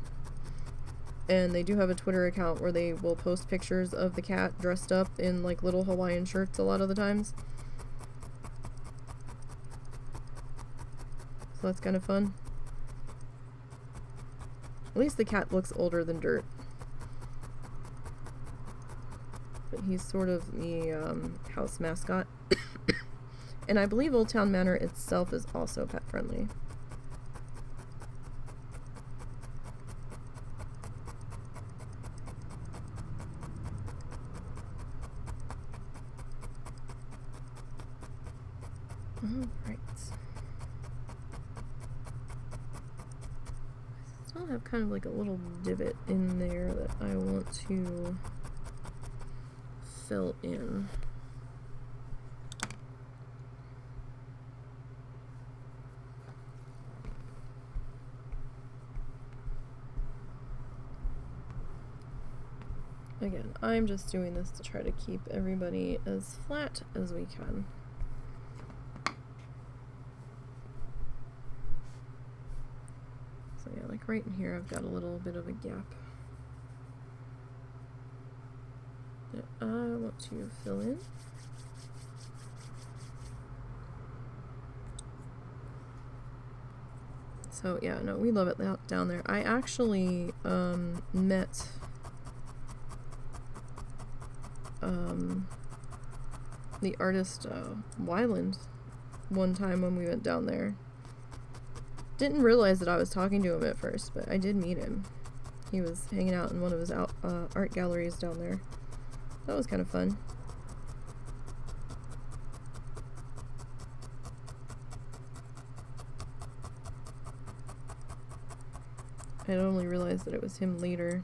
And they do have a Twitter account where they will post pictures of the cat dressed up in like little Hawaiian shirts a lot of the times. So that's kind of fun. At least the cat looks older than dirt. But he's sort of the house mascot. And I believe Old Town Manor itself is also pet friendly. Alright. I still have kind of like a little divot in there that I want to fill in. Again, I'm just doing this to try to keep everybody as flat as we can. So yeah, like right in here I've got a little bit of a gap that I want to fill in. So yeah, no, we love it down there. I actually met the artist Wyland one time when we went down there. Didn't realize that I was talking to him at first, but I did meet him. He was hanging out in one of his art galleries down there. That was kind of fun. I only realized that it was him later.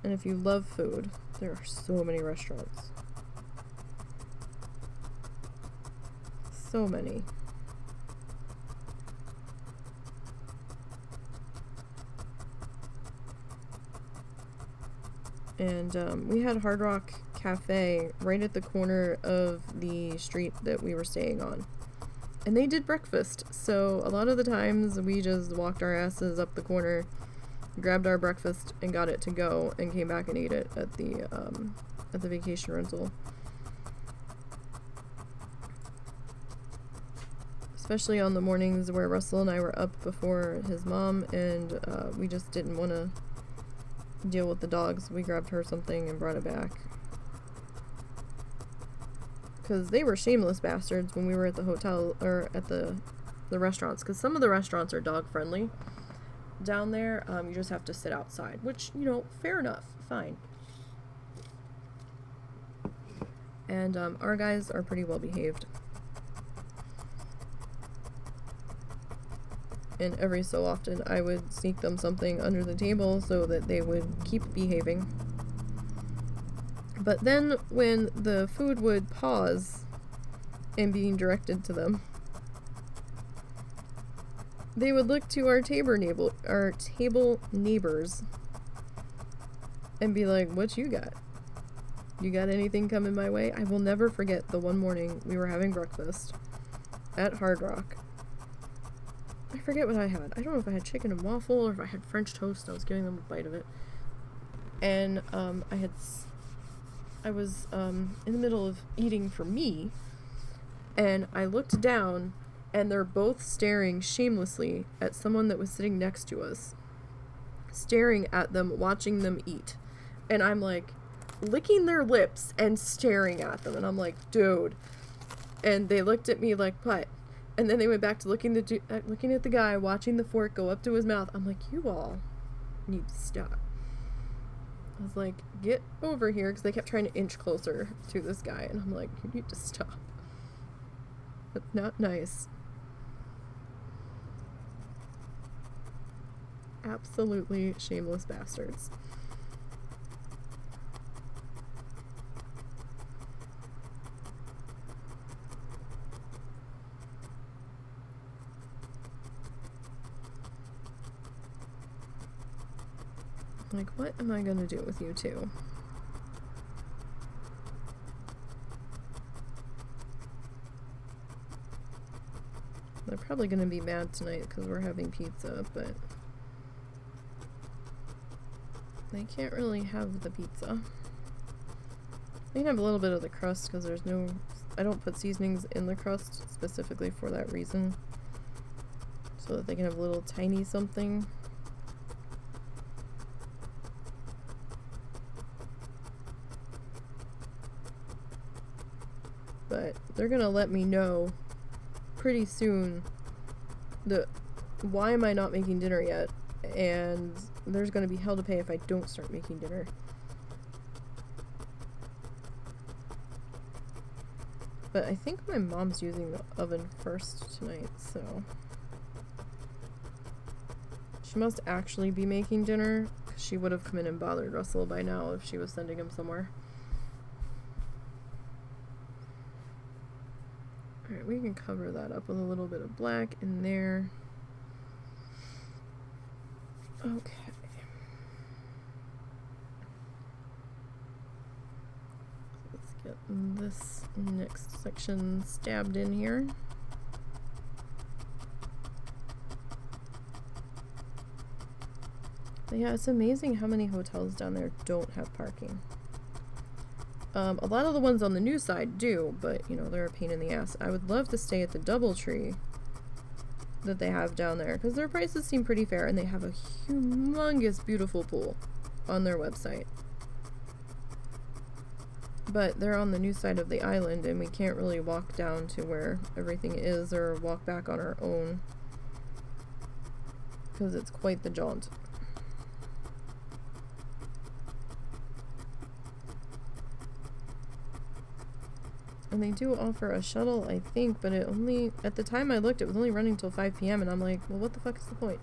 And if you love food, there are so many restaurants. So many. And we had Hard Rock Cafe right at the corner of the street that we were staying on. And they did breakfast, so a lot of the times we just walked our asses up the corner, grabbed our breakfast and got it to go, and came back and ate it at the vacation rental. Especially on the mornings where Russell and I were up before his mom, and we just didn't want to deal with the dogs. We grabbed her something and brought it back. Because they were shameless bastards when we were at the hotel, or at the restaurants. Because some of the restaurants are dog friendly down there. You just have to sit outside, which, you know, fair enough, fine. And our guys are pretty well behaved. And every so often I would sneak them something under the table so that they would keep behaving. But then when the food would pause and being directed to them, they would look to our table neighbors and be like, "What you got? You got anything coming my way?" I will never forget the one morning we were having breakfast at Hard Rock. I forget what I had. I don't know if I had chicken and waffle or if I had French toast. I was giving them a bite of it. And I was in the middle of eating for me, and I looked down, and they're both staring shamelessly at someone that was sitting next to us. Staring at them, watching them eat. And I'm like, licking their lips and staring at them. And I'm like, dude. And they looked at me like, what? And then they went back to looking at the guy, watching the fork go up to his mouth. I'm like, you all need to stop. I was like, get over here, because they kept trying to inch closer to this guy. And I'm like, you need to stop. That's not nice. Absolutely shameless bastards. Like, what am I gonna do with you two? They're probably gonna be mad tonight because we're having pizza, but they can't really have the pizza. They can have a little bit of the crust because there's no... I don't put seasonings in the crust specifically for that reason. So that they can have a little tiny something. But they're gonna let me know pretty soon why am I not making dinner yet, and there's gonna be hell to pay if I don't start making dinner. But I think my mom's using the oven first tonight, so she must actually be making dinner, because she would have come in and bothered Russell by now if she was sending him somewhere. Alright, we can cover that up with a little bit of black in there. Okay. Let's get this next section stabbed in here. But yeah, it's amazing how many hotels down there don't have parking. A lot of the ones on the new side do, but, you know, they're a pain in the ass. I would love to stay at the DoubleTree that they have down there, because their prices seem pretty fair, and they have a humongous, beautiful pool on their website. But they're on the new side of the island, and we can't really walk down to where everything is, or walk back on our own, because it's quite the jaunt. And they do offer a shuttle, I think, but it only, at the time I looked, it was only running till 5 p.m. and I'm like, well, what the fuck is the point?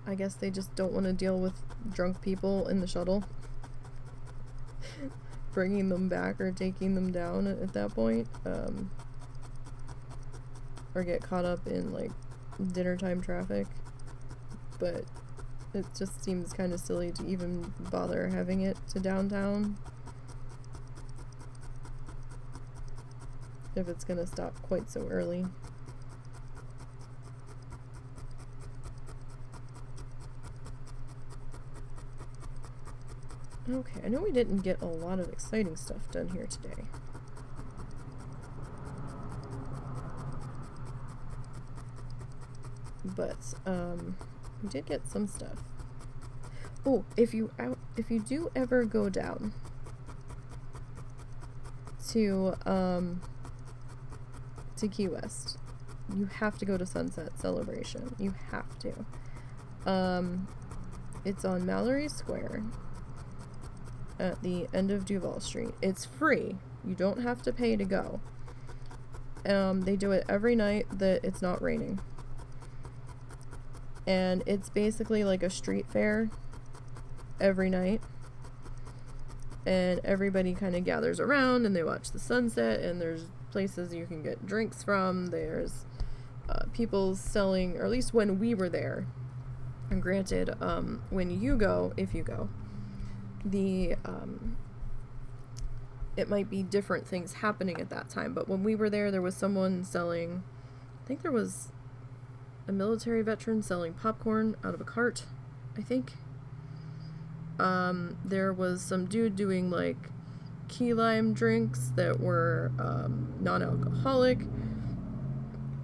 I guess they just don't want to deal with drunk people in the shuttle. Bringing them back or taking them down at that point. Or get caught up in, like, dinner time traffic. But it just seems kind of silly to even bother having it to downtown if it's gonna stop quite so early. Okay, I know we didn't get a lot of exciting stuff done here today. But, we did get some stuff. Oh, if you do ever go down to Key West, you have to go to Sunset Celebration. You have to. It's on Mallory Square at the end of Duval Street. It's free. You don't have to pay to go. They do it every night that it's not raining. And it's basically like a street fair every night. And everybody kind of gathers around and they watch the sunset, and there's places you can get drinks from. There's people selling, or at least when we were there. And granted, when you go, if you go, it might be different things happening at that time. But when we were there was someone selling, I think there was a military veteran selling popcorn out of a cart, I think. There was some dude doing like key lime drinks that were non-alcoholic.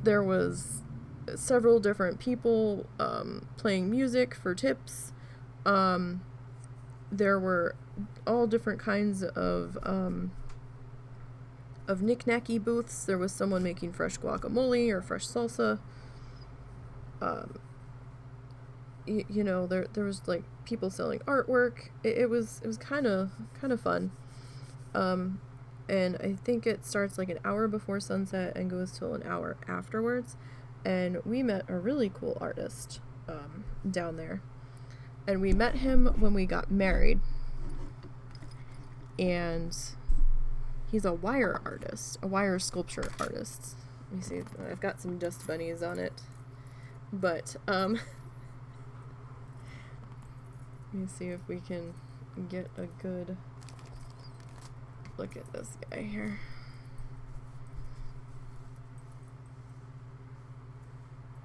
There was several different people playing music for tips. There were all different kinds of knick-knacky booths. There was someone making fresh guacamole or fresh salsa. You know, there was like people selling artwork. It was kind of fun. And I think it starts like an hour before sunset and goes till an hour afterwards. And we met a really cool artist down there. And we met him when we got married. And he's a wire artist, a wire sculpture artist. Let me see, I've got some dust bunnies on it. But, let me see if we can get a good look at this guy here.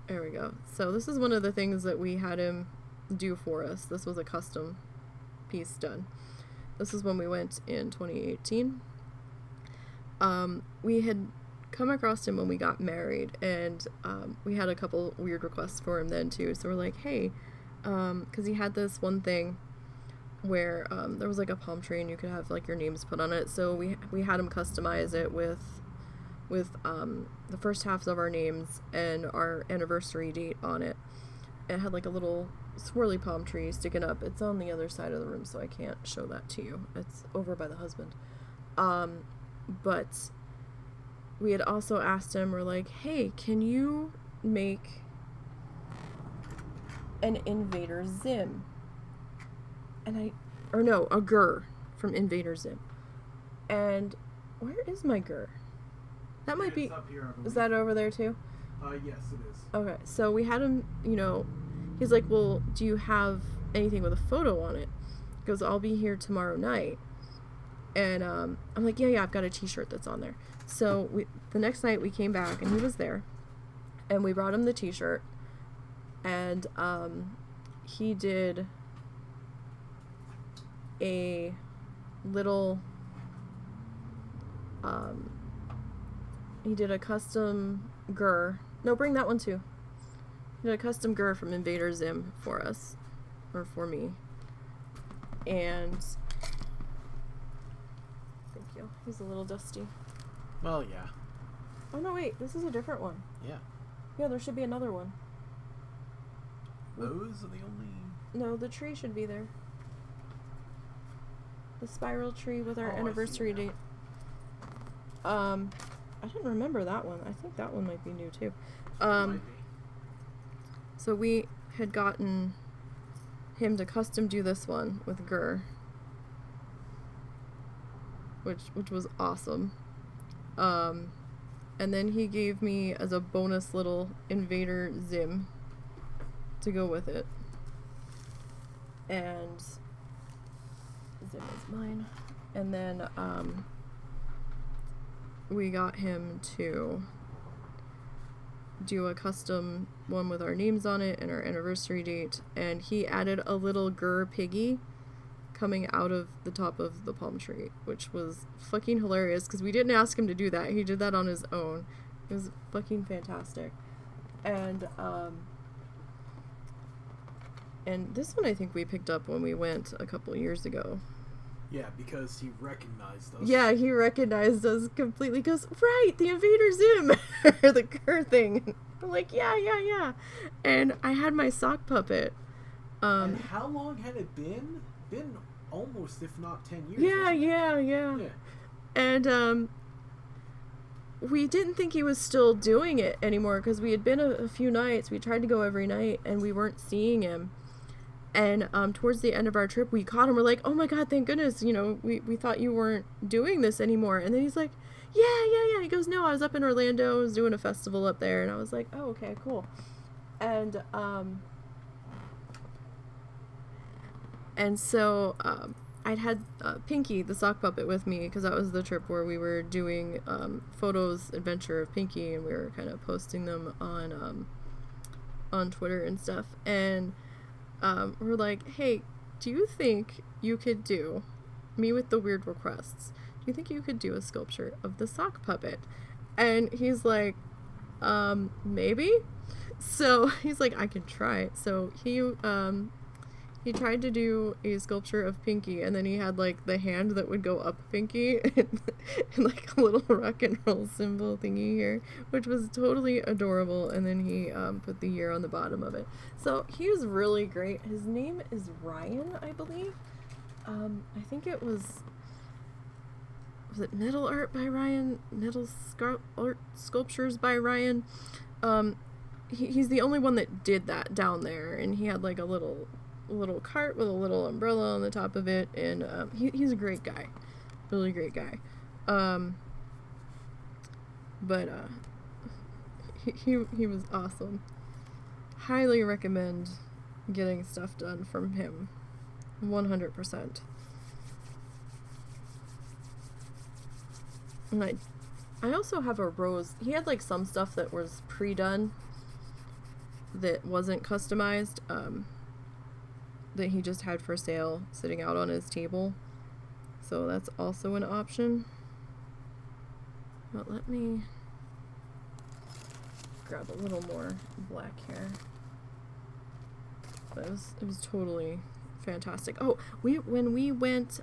There we go. So this is one of the things that we had him do for us. This was a custom piece done. This is when we went in 2018. We had come across him when we got married, and we had a couple weird requests for him then too. So we're like, hey, because he had this one thing where there was like a palm tree and you could have like your names put on it. So we had him customize it with the first halves of our names and our anniversary date on it. It had like a little swirly palm tree sticking up. It's on the other side of the room, so I can't show that to you. It's over by the husband. But we had also asked him, we're like, hey, can you make an Invader Zim? And a Gur from Invader Zim. And where is my Gur? That might be, up here, is that over there too? Yes, it is. Okay, so we had him, he's like, well, do you have anything with a photo on it? He goes, I'll be here tomorrow night. And I'm like, yeah, I've got a t-shirt that's on there. So the next night we came back and he was there. And we brought him the t-shirt. And he did a little... he did a custom Gur. No, bring that one too. He did a custom Gur from Invader Zim for us. Or for me. And... thank you. He's a little dusty. Well, yeah. Oh, no, wait. This is a different one. Yeah. Yeah, there should be another one. Those are the only... No, the tree should be there. The spiral tree with our anniversary date. I didn't remember that one. I think that one might be new too. So we had gotten him to custom do this one with Gur, which was awesome. And then he gave me as a bonus little Invader Zim to go with it. And Zim is mine. And then we got him to do a custom one with our names on it and our anniversary date, and he added a little Gur piggy coming out of the top of the palm tree, which was fucking hilarious because we didn't ask him to do that. He did that on his own. It was fucking fantastic. And this one I think we picked up when we went a couple years ago. Yeah, because he recognized us. Yeah, he recognized us completely. He goes, right, the Invader Zim, or the Gur thing. I'm like, yeah. And I had my sock puppet. And how long had it been? Been almost, if not 10 years. Yeah. And we didn't think he was still doing it anymore because we had been a few nights. We tried to go every night, and we weren't seeing him. And towards the end of our trip, we caught him. We're like, oh my God, thank goodness, we thought you weren't doing this anymore. And then he's like, yeah. He goes, no, I was up in Orlando. I was doing a festival up there. And I was like, oh, okay, cool. And so I'd had Pinky, the sock puppet, with me because that was the trip where we were doing photos, adventure of Pinky, and we were kind of posting them on Twitter and stuff. And we're like, hey, do you think you could do, me with the weird requests, do you think you could do a sculpture of the sock puppet? And he's like, maybe? So he's like, I can try it. So he tried to do a sculpture of Pinky, and then he had like the hand that would go up Pinky and like a little rock and roll symbol thingy here, which was totally adorable. And then he put the year on the bottom of it. So he was really great. His name is Ryan, I believe. I think it was it Metal Art by Ryan? Metal Art Sculptures by Ryan? He's the only one that did that down there, and he had like a little cart with a little umbrella on the top of it, and he's a great guy, really great guy. But he was awesome. Highly recommend getting stuff done from him, 100%. And I also have a rose. He had like some stuff that was pre-done that wasn't customized, that he just had for sale sitting out on his table. So that's also an option. But let me grab a little more black here. But it was totally fantastic. Oh, when we went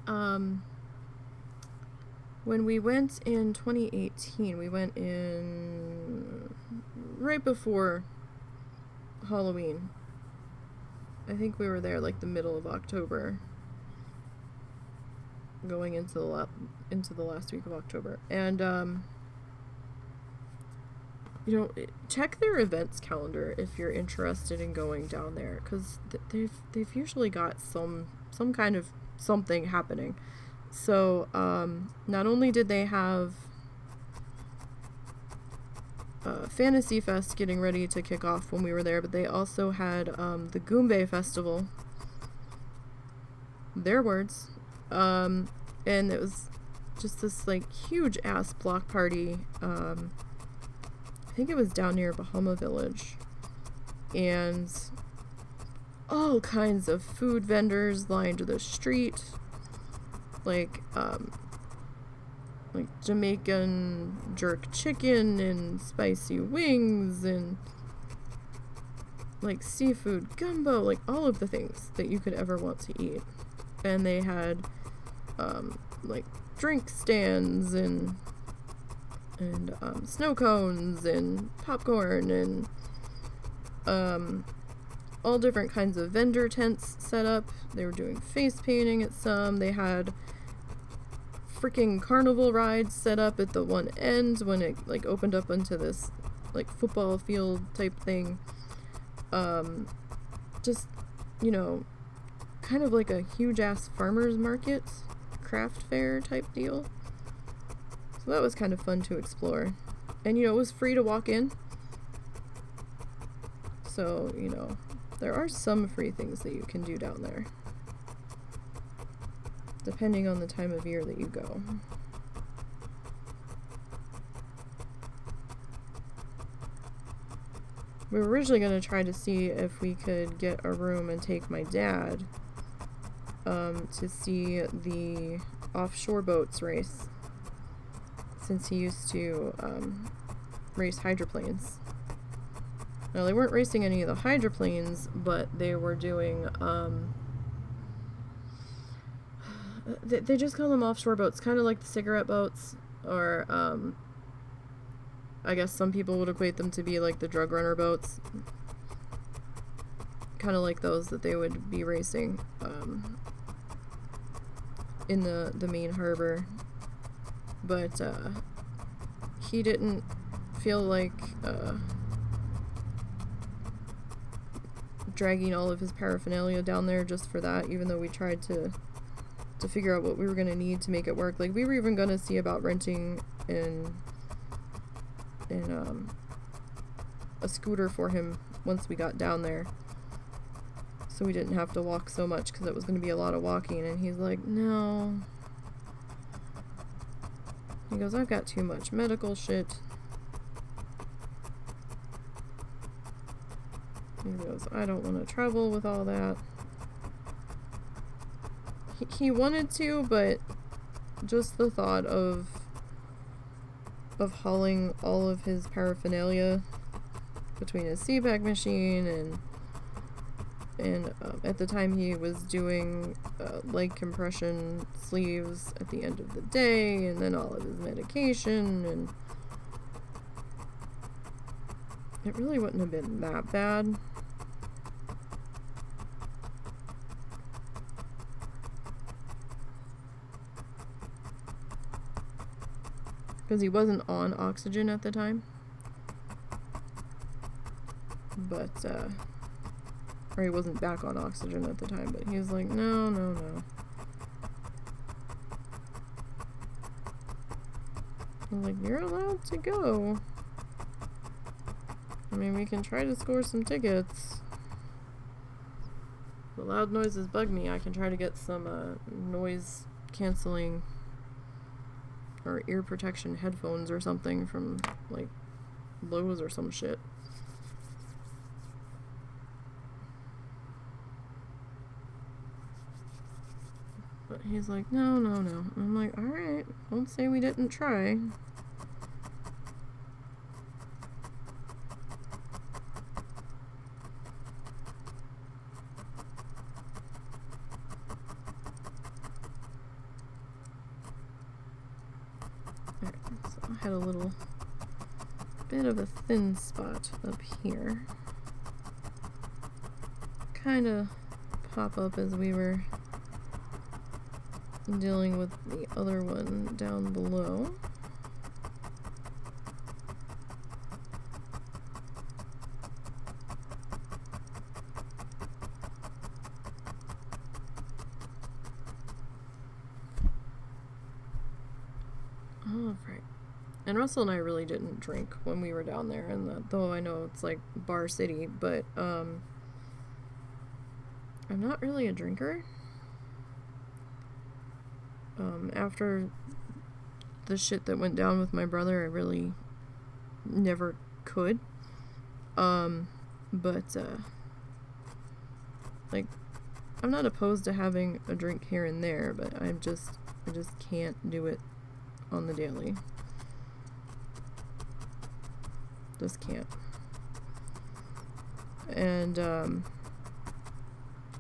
in 2018, we went in right before Halloween. I think we were there like the middle of October, going into the last week of October. And you know, check their events calendar if you're interested in going down there, because they've usually got some kind of something happening. So not only did they have Fantasy Fest getting ready to kick off when we were there, but they also had the Goombay Festival. Their words. And it was just this like huge ass block party. I think it was down near Bahama Village. And all kinds of food vendors lined the street. Like Jamaican jerk chicken and spicy wings and like seafood gumbo, like all of the things that you could ever want to eat. And they had like drink stands and snow cones and popcorn and all different kinds of vendor tents set up. They were doing face painting at some. They had freaking carnival rides set up at the one end when it like opened up into this like football field type thing. Just, you know, kind of like a huge ass farmer's market, craft fair type deal. So that was kind of fun to explore. And, you know, it was free to walk in. So, you know, there are some free things that you can do down there, depending on the time of year that you go. We were originally going to try to see if we could get a room and take my dad to see the offshore boats race, since he used to race hydroplanes. Now, they weren't racing any of the hydroplanes, but they were doing they just call them offshore boats, kind of like the cigarette boats, or I guess some people would equate them to be like the drug runner boats, kind of like those that they would be racing in the main harbor. But he didn't feel like dragging all of his paraphernalia down there just for that, even though we tried to figure out what we were going to need to make it work. Like, we were even going to see about renting in a scooter for him once we got down there, so we didn't have to walk so much, because it was going to be a lot of walking. And he's like, no. He goes, I've got too much medical shit. He goes, I don't want to travel with all that. He wanted to, but just the thought of hauling all of his paraphernalia between his CPAC machine and at the time he was doing leg compression sleeves at the end of the day, and then all of his medication, and it really wouldn't have been that bad. Because he wasn't on oxygen at the time. But, or he wasn't back on oxygen at the time, but he was like, no. I'm like, you're allowed to go. I mean, we can try to score some tickets. The loud noises bug me. I can try to get some noise canceling or ear protection headphones or something from like Lowe's or some shit. But he's like, no. I'm like, alright, don't say we didn't try. I had a little bit of a thin spot up here. Kind of pop up as we were dealing with the other one down below. All right. And Russell and I really didn't drink when we were down there, and though I know it's like Bar City, but I'm not really a drinker. After the shit that went down with my brother, I really never could. Like, I'm not opposed to having a drink here and there, but I just can't do it on the daily. Just can't. And,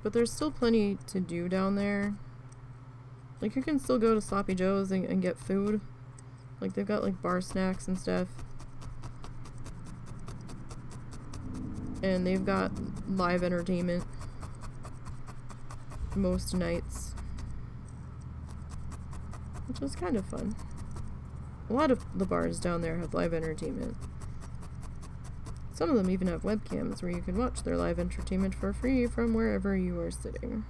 but there's still plenty to do down there. Like, you can still go to Sloppy Joe's and get food. Like, they've got, like, bar snacks and stuff. And they've got live entertainment most nights, which is kind of fun. A lot of the bars down there have live entertainment. Some of them even have webcams where you can watch their live entertainment for free from wherever you are sitting.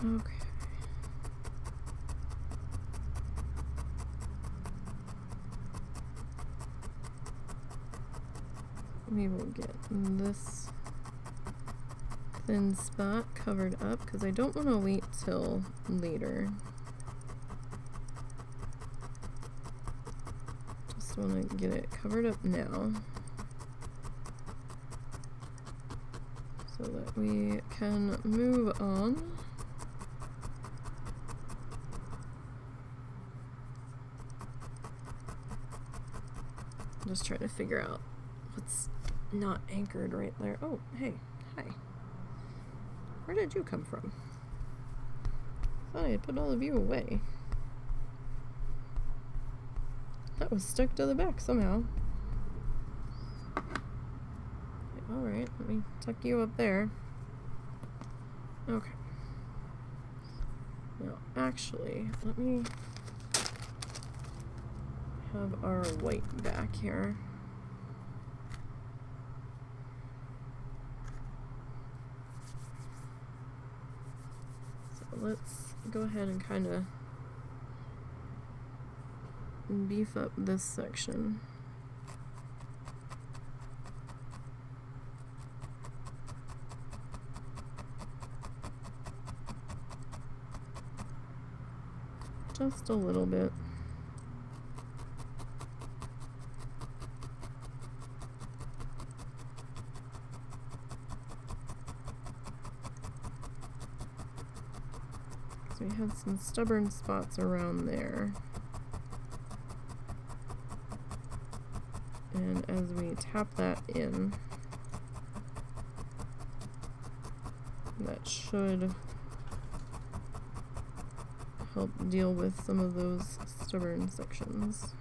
Okay. We will get this thin spot covered up because I don't want to wait till later. Just want to get it covered up now so that we can move on. Just trying to figure out what's not anchored right there. Oh, hey, hi. Where did you come from? Thought I had put all of you away. That was stuck to the back somehow. Alright, let me tuck you up there. Okay. Now, actually, let me have our white back here. So let's go ahead and kind of beef up this section. Just a little bit. So we had some stubborn spots around there. And as we tap that in, that should help deal with some of those stubborn sections.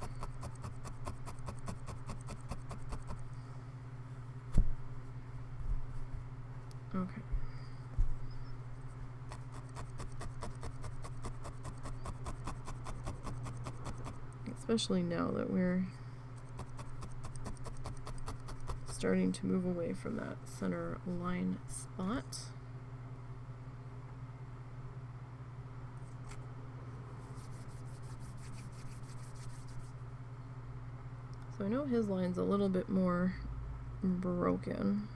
Okay. Especially now that we're starting to move away from that center line spot. So I know his line's a little bit more broken.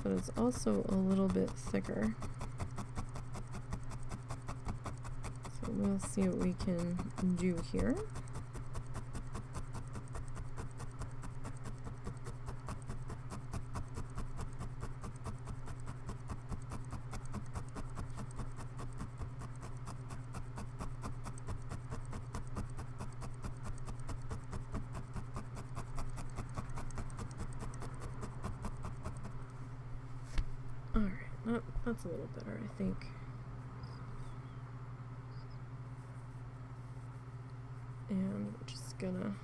But it's also a little bit thicker. So we'll see what we can do here. That's a little better, I think. And we're just gonna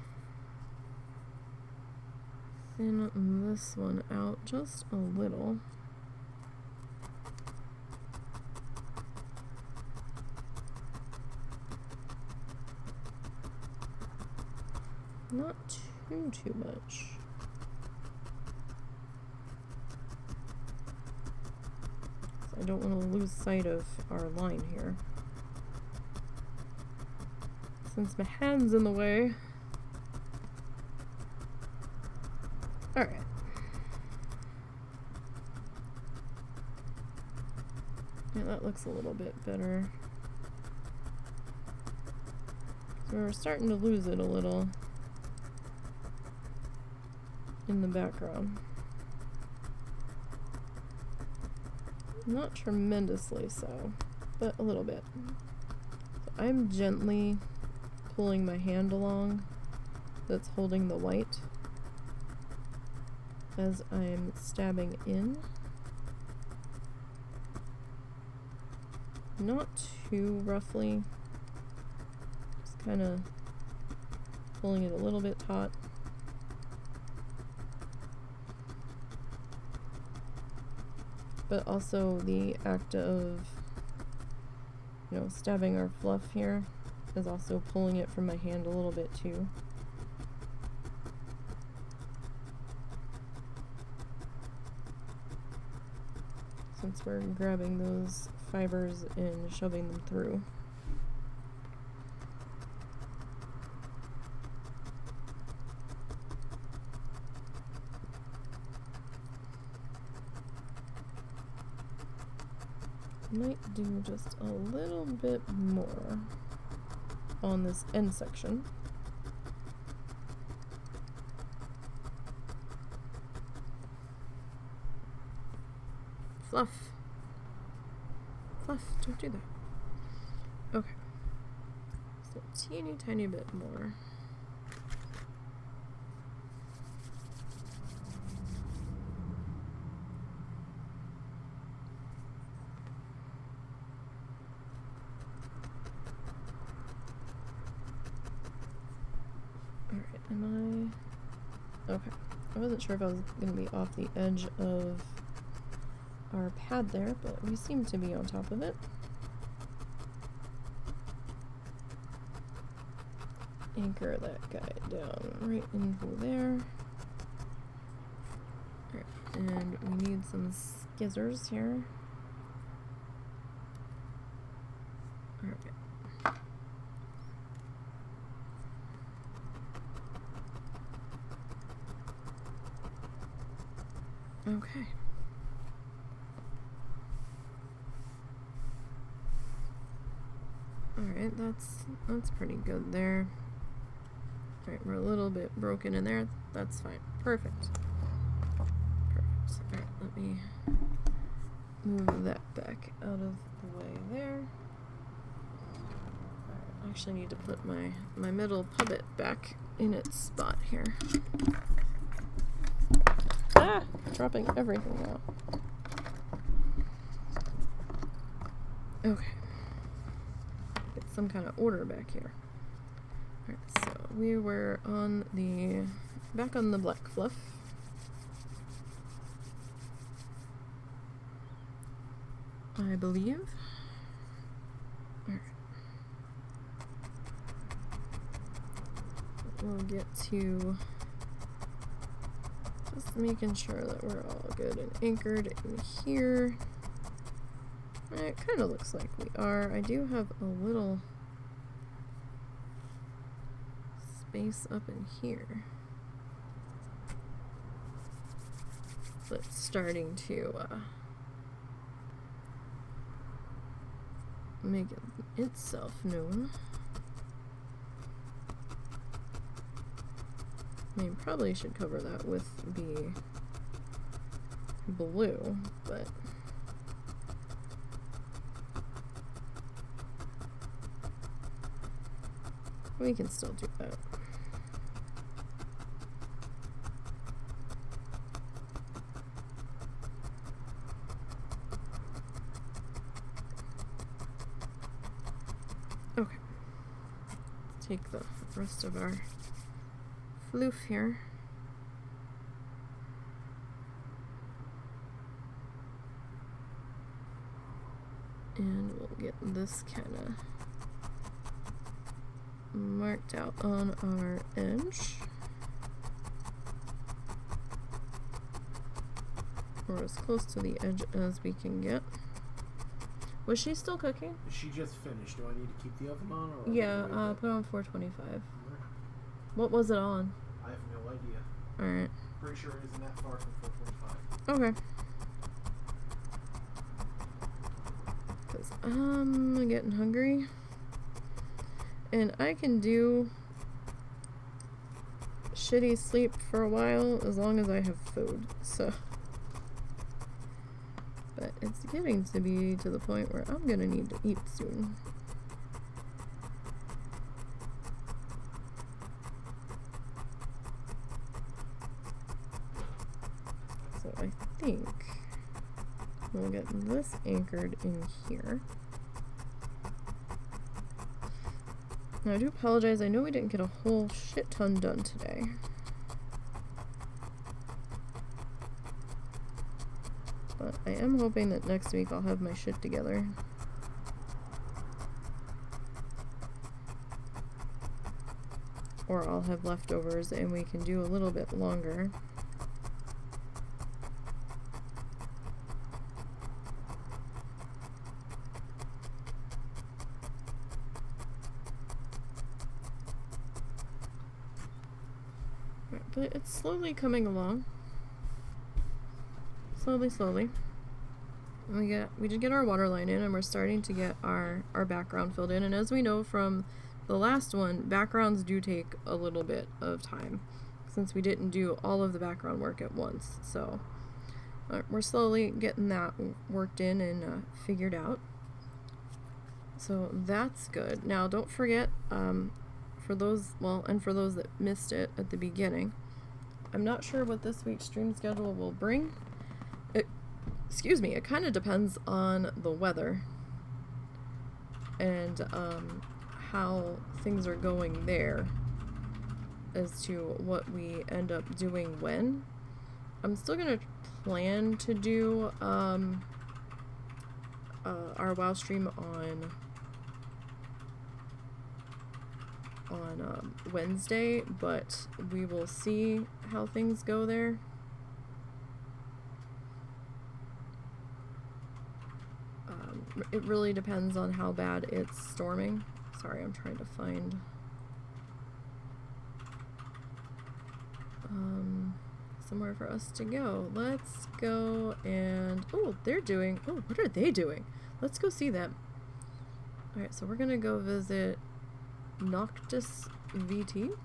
thin this one out just a little. Not too much. So I don't want to lose sight of our line here. Since my hand's in the way. Alright. Yeah, that looks a little bit better. So we're starting to lose it a little in the background. Not tremendously so, but a little bit. So I'm gently pulling my hand along that's holding the white as I'm stabbing in. Not too roughly, just kind of pulling it a little bit taut. But also the act of, you know, stabbing our fluff here is also pulling it from my hand a little bit too. Since we're grabbing those fibers and shoving them through. Might do just a little bit more on this end section. Fluff. Fluff, don't do that. Okay. So a teeny tiny bit more. Okay, I wasn't sure if I was going to be off the edge of our pad there, but we seem to be on top of it. Anchor that guy down right into there. Alright, and we need some skizzers here. Alright. Okay. Alright, that's pretty good there. Alright, we're a little bit broken in there. That's fine. Perfect. Perfect. Alright, let me move that back out of the way there. Alright, I actually need to put my middle puppet back in its spot here. Ah! Dropping everything out. Okay. Get some kind of order back here. Alright, so we were back on the black fluff. I believe. Alright. We'll get to just making sure that we're all good and anchored in here. It kind of looks like we are. I do have a little space up in here that's starting to make itself known. I mean, probably should cover that with the blue, but we can still do that. Okay. Let's take the rest of our floof here. And we'll get this kind of marked out on our edge. Or as close to the edge as we can get. Was she still cooking? She just finished. Do I need to keep the oven on? Or Yeah, put it on 425. What was it on? I have no idea. Alright. Pretty sure it isn't that far from 425. Okay. Because I'm getting hungry. And I can do shitty sleep for a while as long as I have food, so. But it's getting to be to the point where I'm gonna need to eat soon. So I think we'll get this anchored in here. Now I do apologize, I know we didn't get a whole shit ton done today. But I am hoping that next week I'll have my shit together. Or I'll have leftovers and we can do a little bit longer. But it's slowly coming along. Slowly. We did get our water line in and we're starting to get our background filled in. And as we know from the last one, backgrounds do take a little bit of time since we didn't do all of the background work at once. So we're slowly getting that worked in and figured out. So that's good. Now don't forget, for those that missed it at the beginning, I'm not sure what this week's stream schedule will bring. It kind of depends on the weather and how things are going there as to what we end up doing when. I'm still gonna plan to do our WoW stream on Wednesday, but we will see how things go there. It really depends on how bad it's storming. Sorry, I'm trying to find somewhere for us to go. Let's go and what are they doing? Let's go see them. Alright, so we're gonna go visit Noctis VT.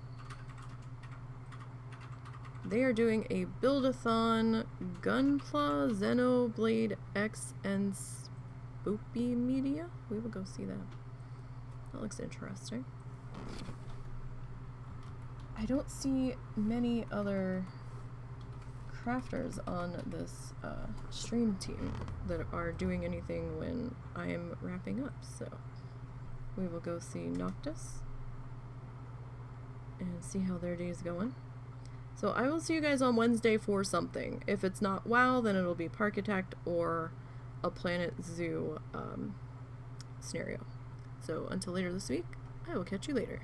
They are doing a build-a-thon Gunpla, Xenoblade X, and Spoopy Media. We will go see that. That looks interesting. I don't see many other crafters on this stream team that are doing anything when I am wrapping up, so we will go see Noctis and see how their day is going. So I will see you guys on Wednesday for something. If it's not WoW, then it'll be Parkitect or a Planet Zoo scenario. So until later this week, I will catch you later.